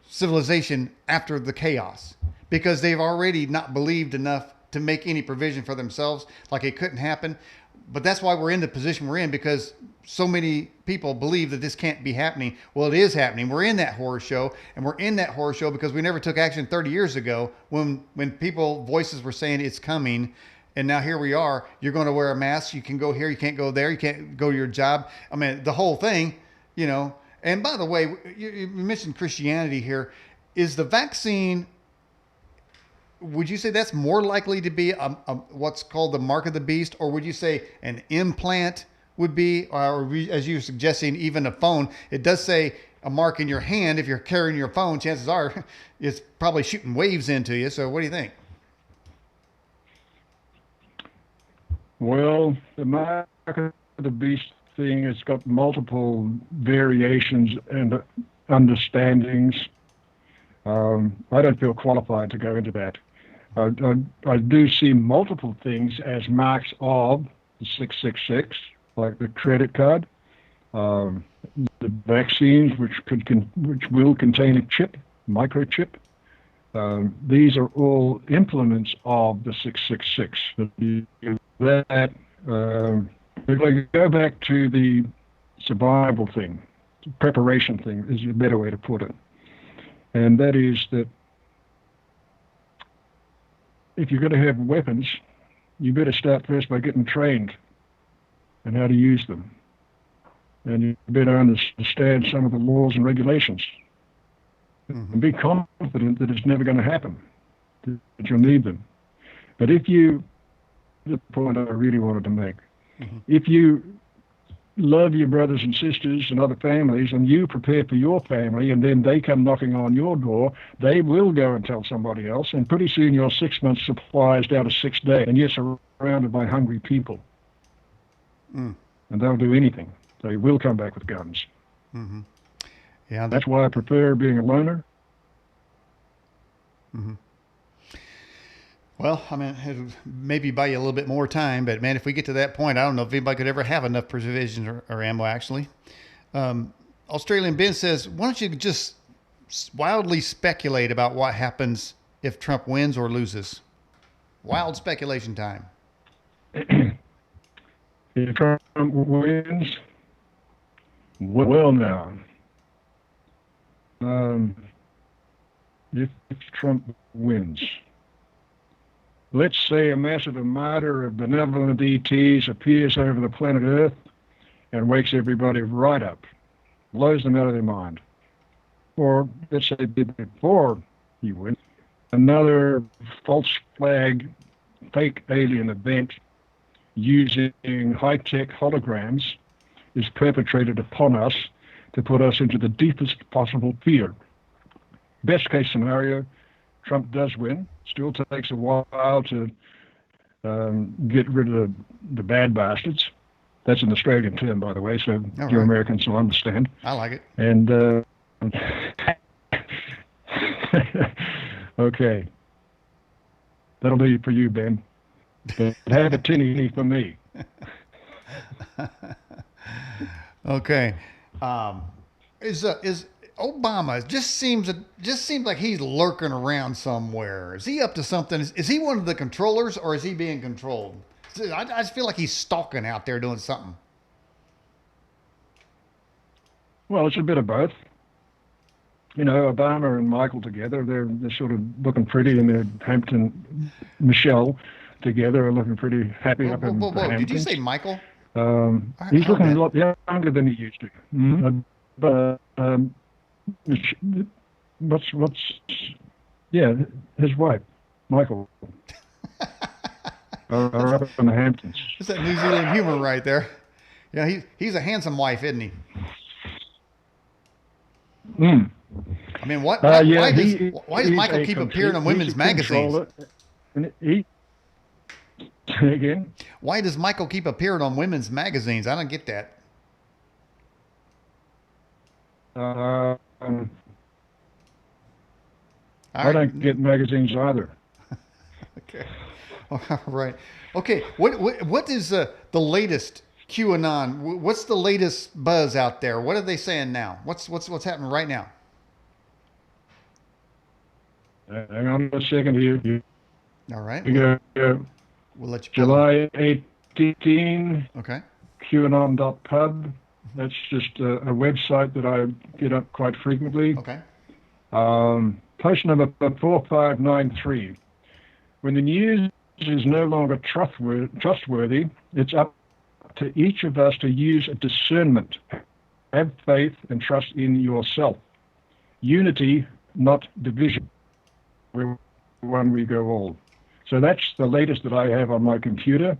A: civilization after the chaos, because they've already not believed enough to make any provision for themselves, like it couldn't happen. But that's why we're in the position we're in, because so many people believe that this can't be happening. Well, it is happening. We're in that horror show, and we're in that horror show because we never took action 30 years ago when people voices were saying it's coming. And now here we are. You're going to wear a mask. You can go here. You can't go there. You can't go to your job. I mean, the whole thing, And by the way, you mentioned Christianity here. Is the vaccine, would you say that's more likely to be what's called the mark of the beast? Or would you say an implant would be, or as you were suggesting, even a phone? It does say a mark in your hand. If you're carrying your phone, chances are it's probably shooting waves into you. So what do you think?
B: Well, the mark of the beast thing has got multiple variations and understandings. I don't feel qualified to go into that. I do see multiple things as marks of the 666, like the credit card, the vaccines, which will contain a chip, microchip. These are all implements of the 666. If I go back to the survival thing, preparation thing is a better way to put it. And that is that if you're going to have weapons, you better start first by getting trained and how to use them. And you better understand some of the laws and regulations. And be confident that it's never going to happen, that you'll need them. But the point I really wanted to make, if you love your brothers and sisters and other families, and you prepare for your family, and then they come knocking on your door, they will go and tell somebody else, and pretty soon your 6 month supply is down to 6 days, and you're surrounded by hungry people. And they'll do anything. They will come back with guns.
A: Mm-hmm. Yeah,
B: that's why I prefer being a loner.
A: Mm-hmm. Well, I mean, it'll maybe buy you a little bit more time, but man, if we get to that point, I don't know if anybody could ever have enough provisions or ammo, actually. Australian Ben says, why don't you just wildly speculate about what happens if Trump wins or loses? Wild speculation time.
B: If Trump wins, well now, if Trump wins, let's say a massive armada of benevolent ETs appears over the planet Earth and wakes everybody right up, blows them out of their mind. Or let's say before he wins, another false flag, fake alien event using high-tech holograms is perpetrated upon us to put us into the deepest possible fear. Best case scenario, Trump does win. Still takes a while to get rid of the bad bastards. That's an Australian term, by the way, so you Americans will understand.
A: I like it.
B: And okay, that'll be for you, Ben. But have a tinny for me.
A: Okay. Is Obama just seems like he's lurking around somewhere? Is he up to something? Is he one of the controllers, or is he being controlled? I just feel like he's stalking out there doing something.
B: Well, it's a bit of both. You know, Obama and Michael together, they're sort of looking pretty, and they're Hampton, Michelle together are looking pretty happy
A: Whoa,
B: up
A: whoa,
B: in
A: whoa,
B: the
A: whoa. Did you
B: Hamptons.
A: say Michael? I
B: He's
A: heard
B: looking a
A: that.
B: lot younger than he used to. But what's yeah, his wife, Michael, are up in the Hamptons.
A: That's that New Zealand humor right there. Yeah, he's a handsome wife, isn't he?
B: Mm.
A: I mean, what?
B: Yeah,
A: Why does
B: he's
A: Michael
B: a
A: keep
B: complete,
A: appearing on
B: he's
A: women's
B: a
A: magazines?
B: controller. And he, again,
A: Why does Michael keep appearing on women's magazines? I don't get that.
B: um,
A: All
B: I
A: right.
B: don't get magazines either.
A: Okay. All right. Okay. What is the latest QAnon? What's the latest buzz out there? What are they saying now? What's happening right now?
B: Hang on a second here.
A: All right.
B: We go
A: We'll let you pull
B: July 18,
A: Okay.
B: QAnon.pub. That's just a website that I get up quite frequently.
A: Okay.
B: Post number 4593. When the news is no longer trustworthy, it's up to each of us to use discernment. Have faith and trust in yourself. Unity, not division. We're one, we go all. So that's the latest that I have on my computer.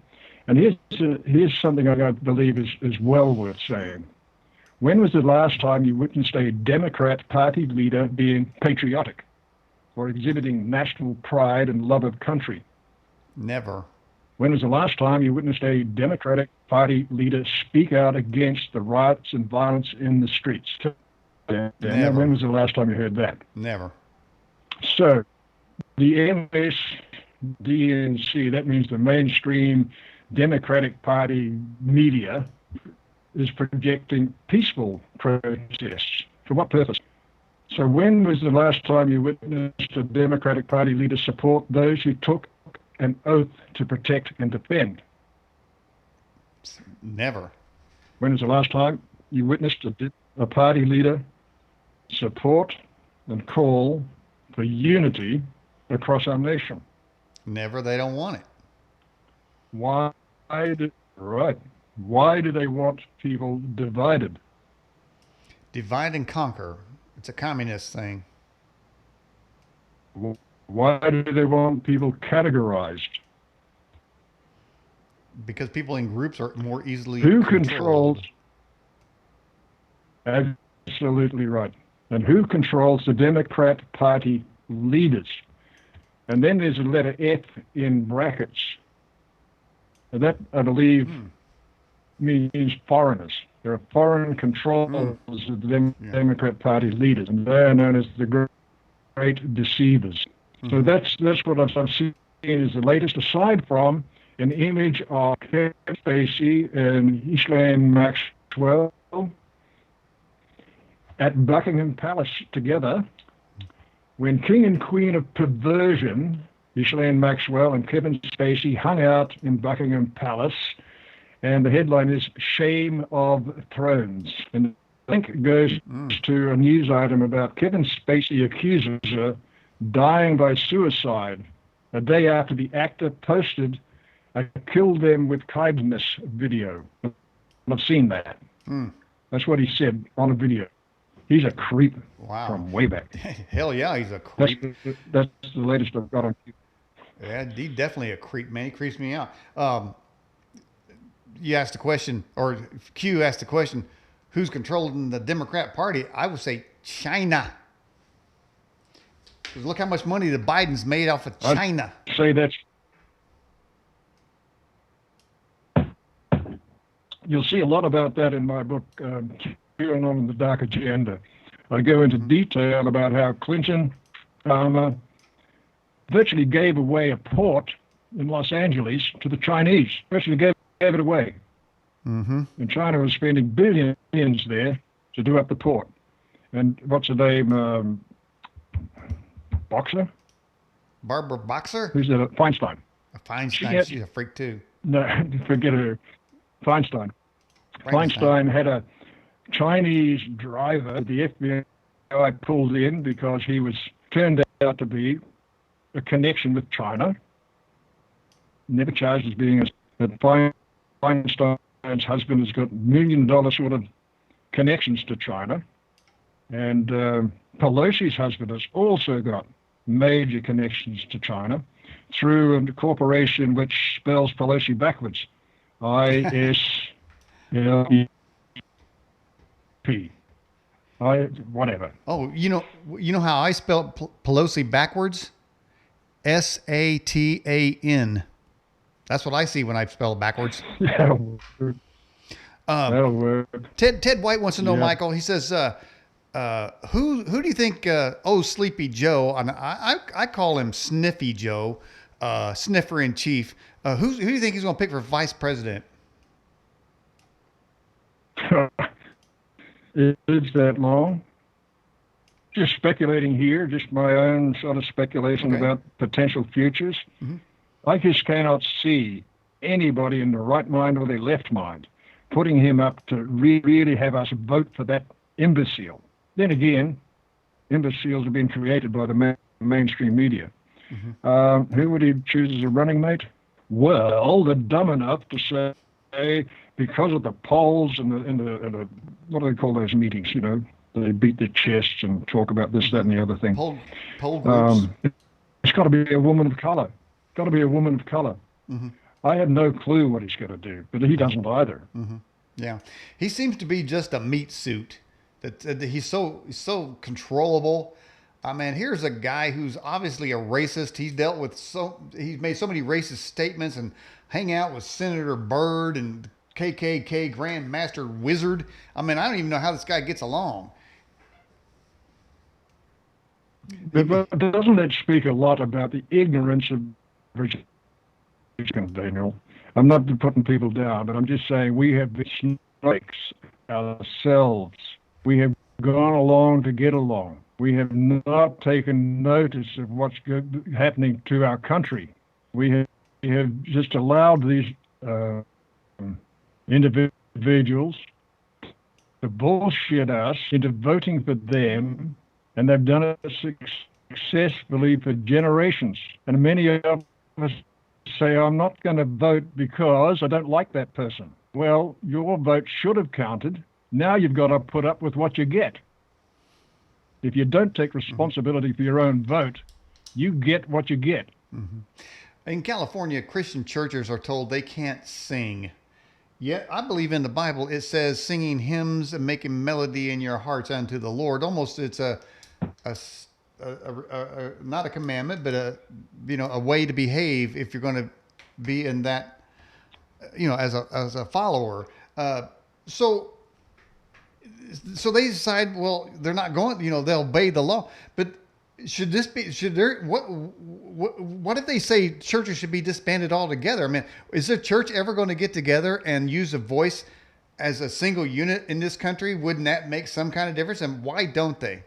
B: And here's something I believe is well worth saying. When was the last time you witnessed a Democrat Party leader being patriotic or exhibiting national pride and love of country?
A: Never.
B: When was the last time you witnessed a Democratic Party leader speak out against the riots and violence in the streets?
A: Never.
B: When was the last time you heard that?
A: Never.
B: So, the MSDNC, that means the mainstream Democratic Party media, is projecting peaceful protests. For what purpose? So when was the last time you witnessed a Democratic Party leader support those who took an oath to protect and defend?
A: Never.
B: When was the last time you witnessed a party leader support and call for unity across our nation?
A: Never. They don't want it.
B: Why do they want people divided?
A: Divide and conquer. It's a communist thing.
B: Why do they want people categorized?
A: Because people in groups are more easily
B: Who
A: controlled.
B: Absolutely right. And who controls the Democrat Party leaders? And then there's a letter F in brackets. And that, I believe, means foreigners. There are foreign controllers of the Democrat Party leaders, and they are known as the great deceivers. So that's what I'm seeing is the latest, aside from an image of Kevin Spacey and Ghislaine Maxwell at Buckingham Palace together, when King and Queen of Perversion, Ghislaine Maxwell and Kevin Spacey, hung out in Buckingham Palace. And the headline is Shame of Thrones. And the link goes to a news item about Kevin Spacey accuses her dying by suicide a day after the actor posted a kill them with kindness video. I've seen that. That's what he said on a video. He's a creep from way back.
A: Hell yeah, he's a creep.
B: That's the latest I've got on Q.
A: Yeah, he's definitely a creep, man. He creeps me out. You asked the question, or Q asked the question, who's controlling the Democrat Party? I would say China. 'Cause look how much money the Bidens made off of China.
B: I'd say that's... You'll see a lot about that in my book, Qanon and the Dark Agenda. I go into detail about how Clinton virtually gave away a port in Los Angeles to the Chinese. Virtually gave it away. And China was spending billions there to do up the port. And what's her name? Boxer?
A: Barbara Boxer?
B: Who's that? Feinstein.
A: Feinstein. She's a freak too.
B: No, forget her. Feinstein. Feinstein had a Chinese driver the FBI pulled in because he was turned out to be a connection with China. Never charged as being Feinstein's husband has got $1 million sort of connections to China. And Pelosi's husband has also got major connections to China through a corporation which spells Pelosi backwards. ISLEP. Whatever.
A: Oh, you know how I spelled Pelosi backwards? Satan. That's what I see when I spell it backwards.
B: That'll work. That'll work.
A: Ted White wants to know,
B: Yeah.
A: Michael. He says, who do you think? Sleepy Joe. I call him Sniffy Joe, Sniffer in Chief. Who do you think he's going to pick for vice president?
B: Is that long? Just speculating here, just my own sort of speculation about potential futures.
A: Mm-hmm.
B: I just cannot see anybody in the right mind or their left mind putting him up to really have us vote for that imbecile. Then again, imbeciles have been created by the mainstream media. Mm-hmm. Who would he choose as a running mate? Well, they're dumb enough to say, because of the polls and the what do they call those meetings? You know, they beat their chests and talk about this, that, and the other thing.
A: Poll groups.
B: It's got to be a woman of color. Got to be a woman of color. Mm-hmm. I have no clue what he's going to do, but he doesn't either.
A: Mm-hmm. Yeah, he seems to be just a meat suit. That he's so controllable. I mean, here's a guy who's obviously a racist. He's made so many racist statements and hang out with Senator Byrd and KKK Grand Master Wizard. I mean, I don't even know how this guy gets along.
B: But doesn't that speak a lot about the ignorance of Daniel? I'm not putting people down, but I'm just saying we have been snakes ourselves. We have gone along to get along. We have not taken notice of what's happening to our country. We have just allowed these individuals to bullshit us into voting for them, and they've done it successfully for generations. And many of us say, I'm not going to vote because I don't like that person. Well, your vote should have counted. Now you've got to put up with what you get. If you don't take responsibility for your own vote, you get what you get.
A: Mm-hmm. In California, Christian churches are told they can't sing. Yet I believe in the Bible it says singing hymns and making melody in your hearts unto the Lord. Almost it's a not a commandment, but a way to behave if you're going to be in that, as a follower. So they decide, well, they're not going, they'll obey the law. But should there, what if they say churches should be disbanded altogether? I mean, is the church ever going to get together and use a voice as a single unit in this country? Wouldn't that make some kind of difference? And why don't they?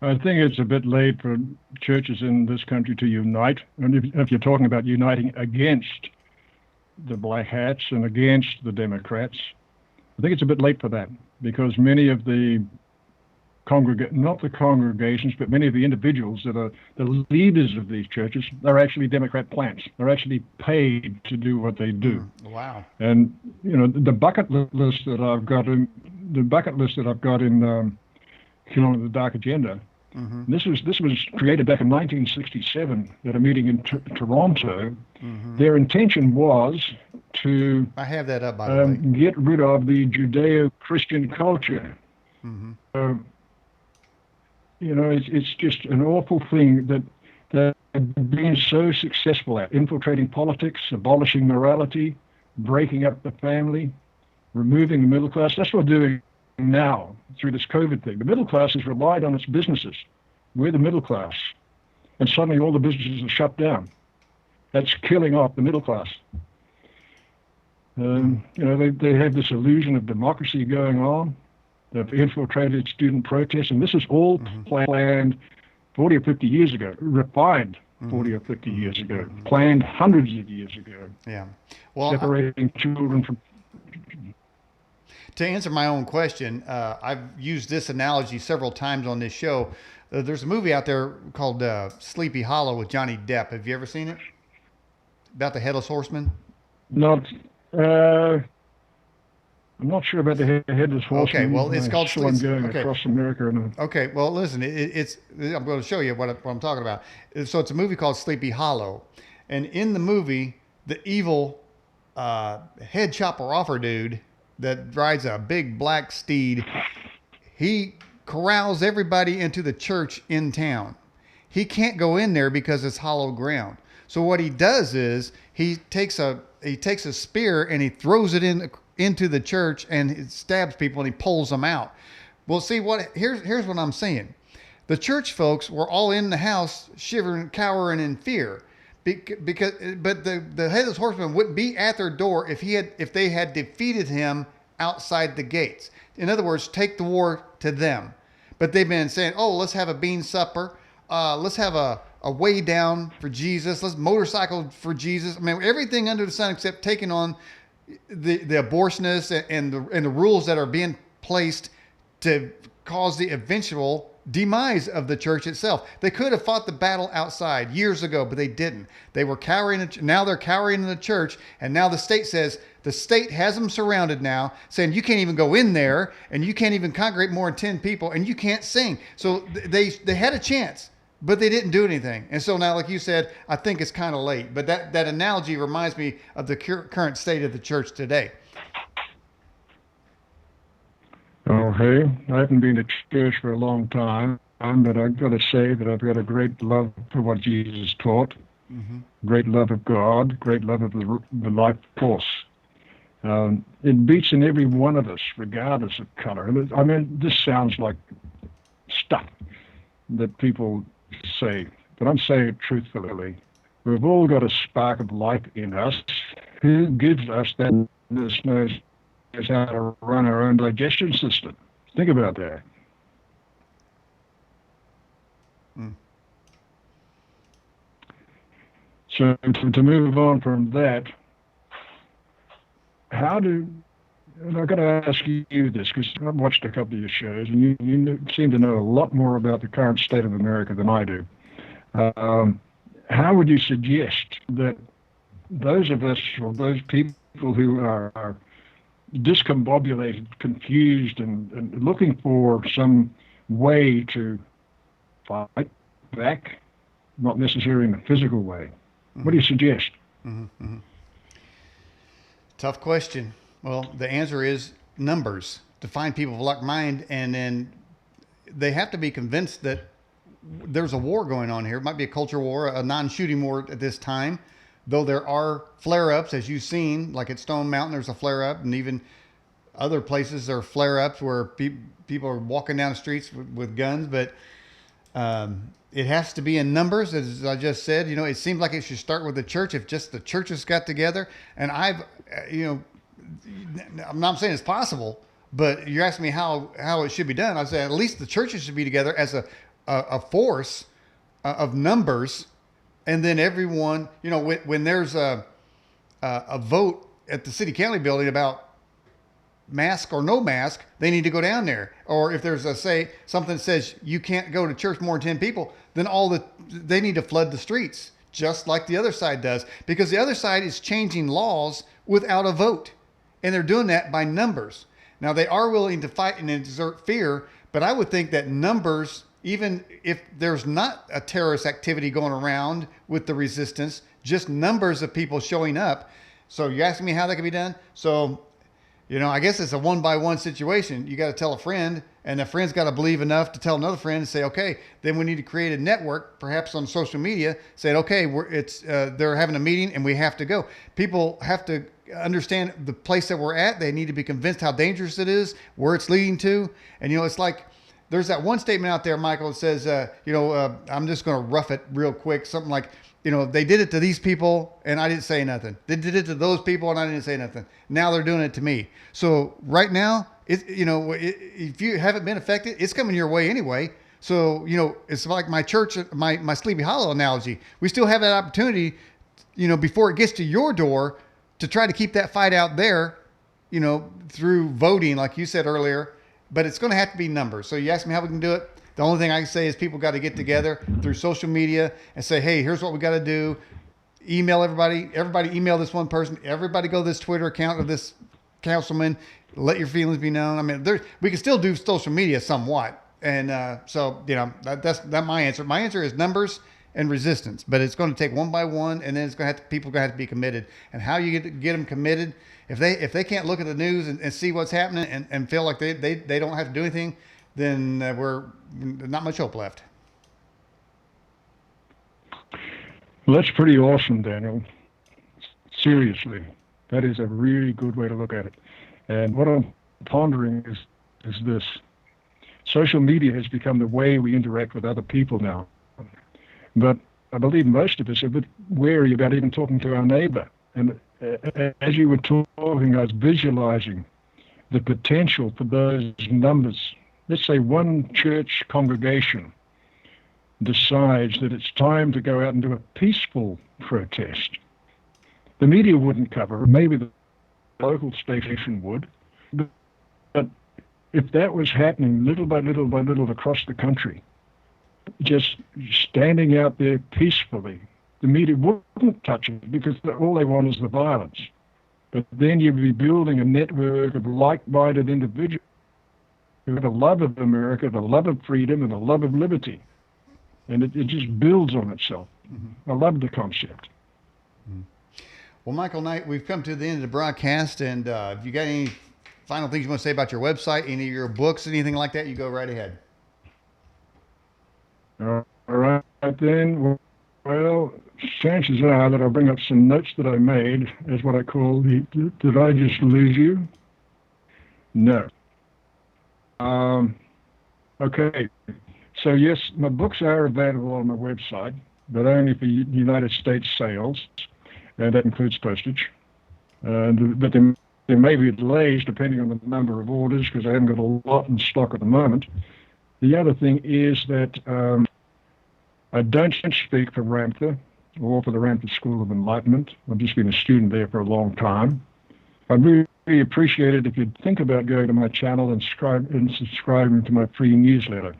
B: I think it's a bit late for churches in this country to unite. And if you're talking about uniting against the black hats and against the Democrats, I think it's a bit late for that, because many of the not the congregations, but many of the individuals that are the leaders of these churches are actually Democrat plants. They're actually paid to do what they do.
A: Wow.
B: And the bucket list that I've got in Qanon, the Dark Agenda. Mm-hmm. This was created back in 1967 at a meeting in Toronto. Mm-hmm. Their intention was to
A: I have that up, by the way.
B: Get rid of the Judeo-Christian culture. Mm-hmm. It's just an awful thing that they've been so successful at infiltrating politics, abolishing morality, breaking up the family, removing the middle class. That's what we're doing now through this COVID thing. The middle class has relied on its businesses. We're the middle class. And suddenly all the businesses are shut down. That's killing off the middle class. They have this illusion of democracy going on. They've infiltrated student protests, and this is all planned 40 or 50 years ago, refined 40 or 50 years ago, planned hundreds of years ago.
A: Yeah. Well,
B: separating children from
A: To answer my own question, I've used this analogy several times on this show. There's a movie out there called Sleepy Hollow with Johnny Depp. Have you ever seen it? About the headless horseman?
B: Not, I'm not sure about the headless
A: Okay,
B: horseman.
A: well, it's
B: I
A: called
B: saw him
A: Sleep.
B: going
A: Okay,
B: across America. And
A: okay. Well, listen, it's. I'm going to show you what I'm talking about. So it's a movie called Sleepy Hollow, and in the movie, the evil head chopper offer dude that rides a big black steed, he corrals everybody into the church in town. He can't go in there because it's hollow ground. So what he does is he takes a spear and he throws it into the church and it stabs people and he pulls them out. Well, see here's what I'm saying. The church folks were all in the house shivering, cowering in fear. But the headless horseman wouldn't be at their door if they had defeated him outside the gates. In other words, take the war to them. But they've been saying, "Oh, let's have a bean supper. Let's have a way down for Jesus. Let's motorcycle for Jesus." I mean, everything under the sun except taking on the abortionists and the rules that are being placed to cause the eventual demise of the church itself. They could have fought the battle outside years ago, but they didn't. They were cowering. Now they're cowering in the church, and now the state has them surrounded now, saying you can't even go in there, and you can't even congregate more than 10 people, and you can't sing. So they had a chance, but they didn't do anything. And so now, like you said, I think it's kind of late. But that analogy reminds me of the current state of the church today.
B: oh, hey, I haven't been to church for a long time, but I've got to say that I've got a great love for what Jesus taught, great love of God, great love of the life force. It beats in every one of us, regardless of color. I mean, this sounds like stuff that people say, but I'm saying it truthfully. We've all got a spark of life in us. Who gives us that knows how to run our own digestion system? Think about that. So to move on from that, and I've got to ask you this, because I've watched a couple of your shows, and you seem to know a lot more about the current state of America than I do. How would you suggest that those of us, or those people who are discombobulated, confused, and looking for some way to fight back, not necessarily in a physical way, what do you suggest?
A: Tough question. Well, the answer is numbers. To find people of like mind, and then they have to be convinced that there's a war going on here. It might be a culture war, a non-shooting war at this time, though there are flare-ups, as you've seen, like at Stone Mountain, there's a flare-up, and even other places there are flare-ups where people are walking down the streets with guns. But it has to be in numbers, as I just said. You know, it seems like it should start with the church. If just the churches got together, and I'm not saying it's possible, but you're asking me how it should be done. I say at least the churches should be together as a force of numbers, and then everyone, when there's a vote at the city county building about mask or no mask, they need to go down there. Or if there's something that says you can't go to church more than 10 people, then they need to flood the streets, just like the other side does, because the other side is changing laws without a vote, and they're doing that by numbers. Now, they are willing to fight and exert fear, but I would think that numbers, even if there's not a terrorist activity going around with the resistance, just numbers of people showing up. So you're asking me how that can be done? So, I guess it's a one-by-one situation. You got to tell a friend, and the friend's got to believe enough to tell another friend and say, okay, then we need to create a network, perhaps on social media, saying, okay, they're having a meeting and we have to go. People have to understand the place that we're at. They need to be convinced how dangerous it is, where it's leading to. And, it's like, there's that one statement out there, Michael, that says, I'm just going to rough it real quick. Something like, they did it to these people and I didn't say nothing. They did it to those people and I didn't say nothing. Now they're doing it to me. So right now, if you haven't been affected, it's coming your way anyway. So, it's like my church, my Sleepy Hollow analogy. We still have that opportunity, before it gets to your door, to try to keep that fight out there through voting, like you said earlier, but it's going to have to be numbers. So you ask me how we can do it. The only thing I can say is people got to get together through social media and say, hey, here's what we got to do. Email everybody. Everybody email this one person. Everybody go to this Twitter account of this councilman. Let your feelings be known. I mean, we can still do social media somewhat. And so, that's my answer. My answer is numbers and resistance, but it's going to take one by one, and then it's going to people going to have to be committed. And how you get them committed, if they can't look at the news and see what's happening and feel like they don't have to do anything, then we're not much hope left.
B: Well, that's pretty awesome, Daniel. Seriously, that is a really good way to look at it. And what I'm pondering is this. Social media has become the way we interact with other people now. But I believe most of us are a bit wary about even talking to our neighbor. And as you were talking, I was visualizing the potential for those numbers. Let's say one church congregation decides that it's time to go out and do a peaceful protest. The media wouldn't cover it. Maybe the local station would. But if that was happening little by little by little across the country, just standing out there peacefully, the media wouldn't touch it because all they want is the violence. But then you'd be building a network of like-minded individuals who have a love of America, the love of freedom, and the love of liberty. And it just builds on itself. Mm-hmm. I love the concept.
A: Mm-hmm. Well, Michael Knight, we've come to the end of the broadcast, and if you got any final things you want to say about your website, any of your books, anything like that, you go right ahead.
B: All right, then. Well, chances are that I'll bring up some notes that I made as what I call did I just lose you? No. Okay. So, yes, my books are available on my website, but only for United States sales, and that includes postage. But there may be delays depending on the number of orders because I haven't got a lot in stock at the moment. The other thing is that I don't speak for RAMTHA or for the RAMTHA School of Enlightenment. I've just been a student there for a long time. I'd really appreciate it if you'd think about going to my channel and subscribing to my free newsletter.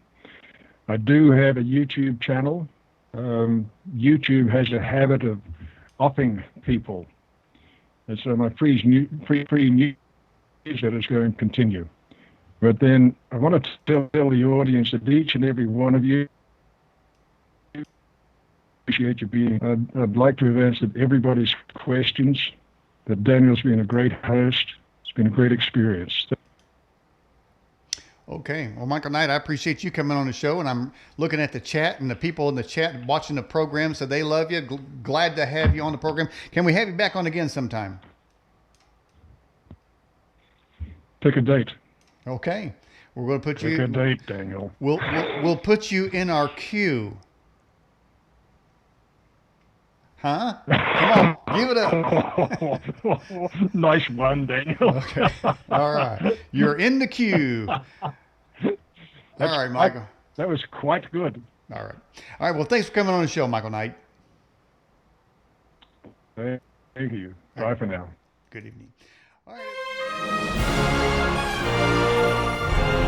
B: I do have a YouTube channel. YouTube has a habit of offing people. And so my free newsletter is going to continue. But then I want to tell the audience that each and every one of you, appreciate you being. I'd like to have answered everybody's questions. That Daniel's been a great host. It's been a great experience.
A: Okay. Well, Michael Knight, I appreciate you coming on the show, and I'm looking at the chat and the people in the chat watching the program, so they love you. Glad to have you on the program. Can we have you back on again sometime?
B: Pick a date.
A: Okay. We're going to put you.
B: Pick a date, Daniel.
A: We'll put you in our queue. Huh? Come on, give it up.
B: Nice one, Daniel.
A: Okay. All right. You're in the queue. All right, Michael.
B: That was quite good.
A: All right. All right. Well, thanks for coming on the show, Michael Knight.
B: Thank you. Bye for now.
A: Good evening. All right.